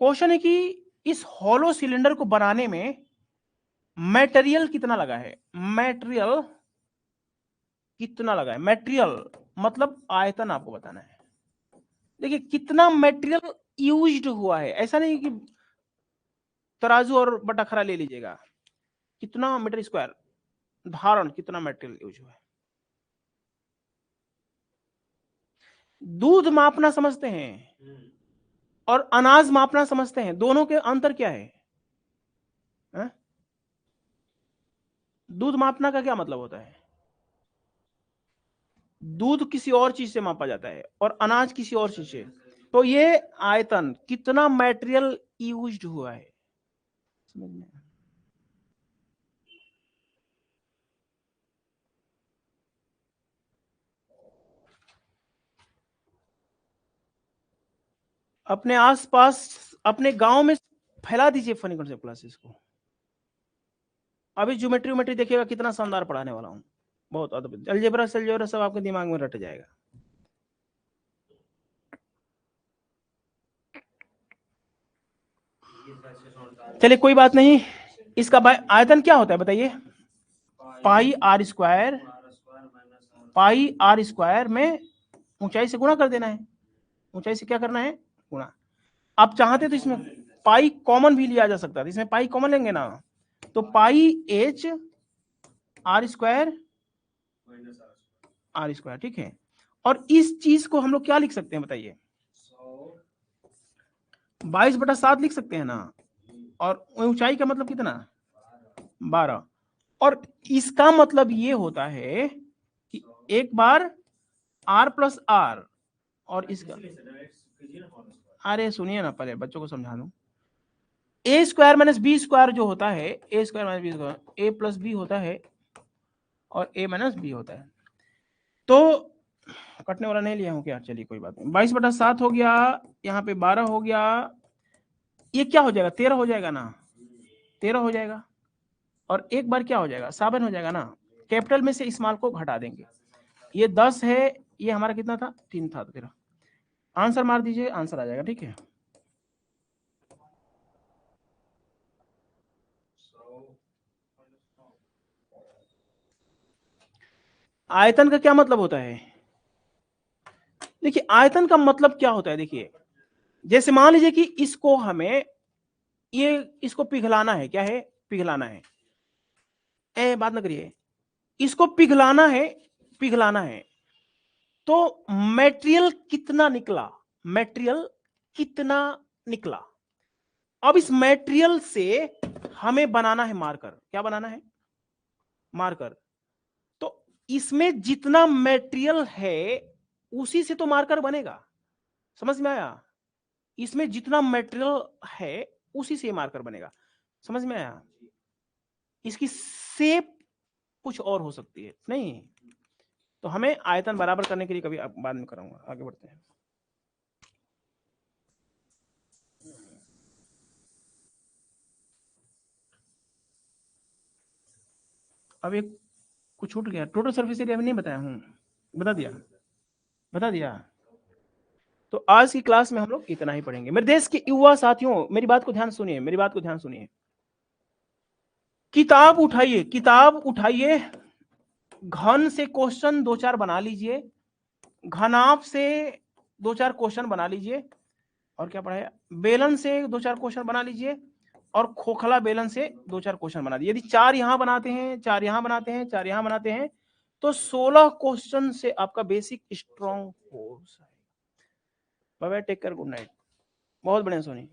क्वेश्चन है कि इस हॉलो सिलेंडर को बनाने में मटेरियल कितना लगा है? मटेरियल कितना लगा है? मटेरियल मतलब आयतन आपको बताना है। देखिए, कितना मटेरियल यूज्ड हुआ है, ऐसा नहीं कि तराजू और बटाखरा ले लीजिएगा। कितना मीटर स्क्वायर धारण, कितना मटेरियल यूज हुआ है। दूध मापना समझते हैं और अनाज मापना समझते हैं, दोनों के अंतर क्या है? हा? दूध मापना का क्या मतलब होता है? दूध किसी और चीज से मापा जाता है और अनाज किसी और चीज से। तो ये आयतन, कितना मटेरियल यूज्ड हुआ है, समझ में? अपने आसपास, अपने गांव में फैला दीजिए फनी कॉन्सेप्ट क्लासेस को। अभी ज्योमेट्री व्योमेट्री देखिएगा, कितना शानदार पढ़ाने वाला हूँ, बहुत अद्भुत। अलजेब्रा सलजेब्रा सब आपके दिमाग में रट जाएगा। चलिए कोई बात नहीं, इसका आयतन क्या होता है बताइए? Pi R square, pi R square में ऊंचाई से गुणा कर देना है, ऊंचाई से क्या करना है? गुणा। आप चाहते तो इसमें पाई कॉमन भी लिया जा सकता है, इसमें पाई कॉमन लेंगे ना, तो pi H R square R square, ठीक है। और इस चीज को हम लोग क्या लिख सकते हैं बताइए? 22/7 लिख सकते हैं ना, और ऊंचाई का मतलब कितना? 12। और इसका मतलब ये होता है कि एक बार r प्लस आर और इसका, अरे सुनिए ना, पहले बच्चों को समझा दूं। ए स्क्वायर माइनस बी स्क्वायर जो होता है, ए स्क्वायर माइनस बी स्क्वायर, ए प्लस बी होता है और ए माइनस बी होता है। तो कटने वाला नहीं लिया हूं क्या? चलिए कोई बात नहीं। 22/7 हो गया, यहाँ पे 12 हो गया, ये क्या हो जाएगा? 13 हो जाएगा ना, 13 हो जाएगा। और एक बार क्या हो जाएगा? 7 हो जाएगा ना। कैपिटल में से स्मॉल को घटा देंगे। ये 10 है, ये हमारा कितना था? 3 था। तो 13 आंसर मार दीजिए, आंसर आ जाएगा, ठीक है। आयतन का क्या मतलब होता है? देखिए आयतन का मतलब क्या होता है, देखिए जैसे मान लीजिए कि इसको हमें इसको पिघलाना है, क्या है? पिघलाना है। बात ना करिए, इसको पिघलाना है, पिघलाना है। तो मटेरियल कितना निकला? मटेरियल कितना निकला? अब इस मटेरियल से हमें बनाना है मार्कर। क्या बनाना है? मार्कर। तो इसमें जितना मटेरियल है उसी से तो मार्कर बनेगा। समझ में आया? इसमें जितना मटेरियल है उसी से मार्कर बनेगा। समझ में आया? इसकी शेप कुछ और हो सकती है नहीं। तो हमें आयतन बराबर करने के लिए कभी बाद में कराऊंगा। आगे बढ़ते हैं। अब एक कुछ छूट गया, टोटल सरफेस एरिया में नहीं बताया हूं, बता दिया, बता दिया। तो आज की क्लास में हम लोग इतना ही पढ़ेंगे। मेरे देश के युवा साथियों, मेरी बात को ध्यान सुनिए, मेरी बात को ध्यान सुनिए। किताब उठाइए, किताब उठाइए, घन से क्वेश्चन 2-4 बना लीजिए, घनाभ से 2-4 क्वेश्चन बना लीजिए, और क्या पढ़ाया? बेलन से 2-4 क्वेश्चन बना लीजिए, और खोखला बेलन से 2-4 क्वेश्चन बना दीजिए। यदि 4 यहां बनाते हैं, 4 यहां बनाते हैं, 4 यहां बनाते हैं, तो 16 क्वेश्चन से आपका बेसिक स्ट्रॉन्ग फोर्स है। Bye bye, take care, good night. बहुत बढ़िया सोनी।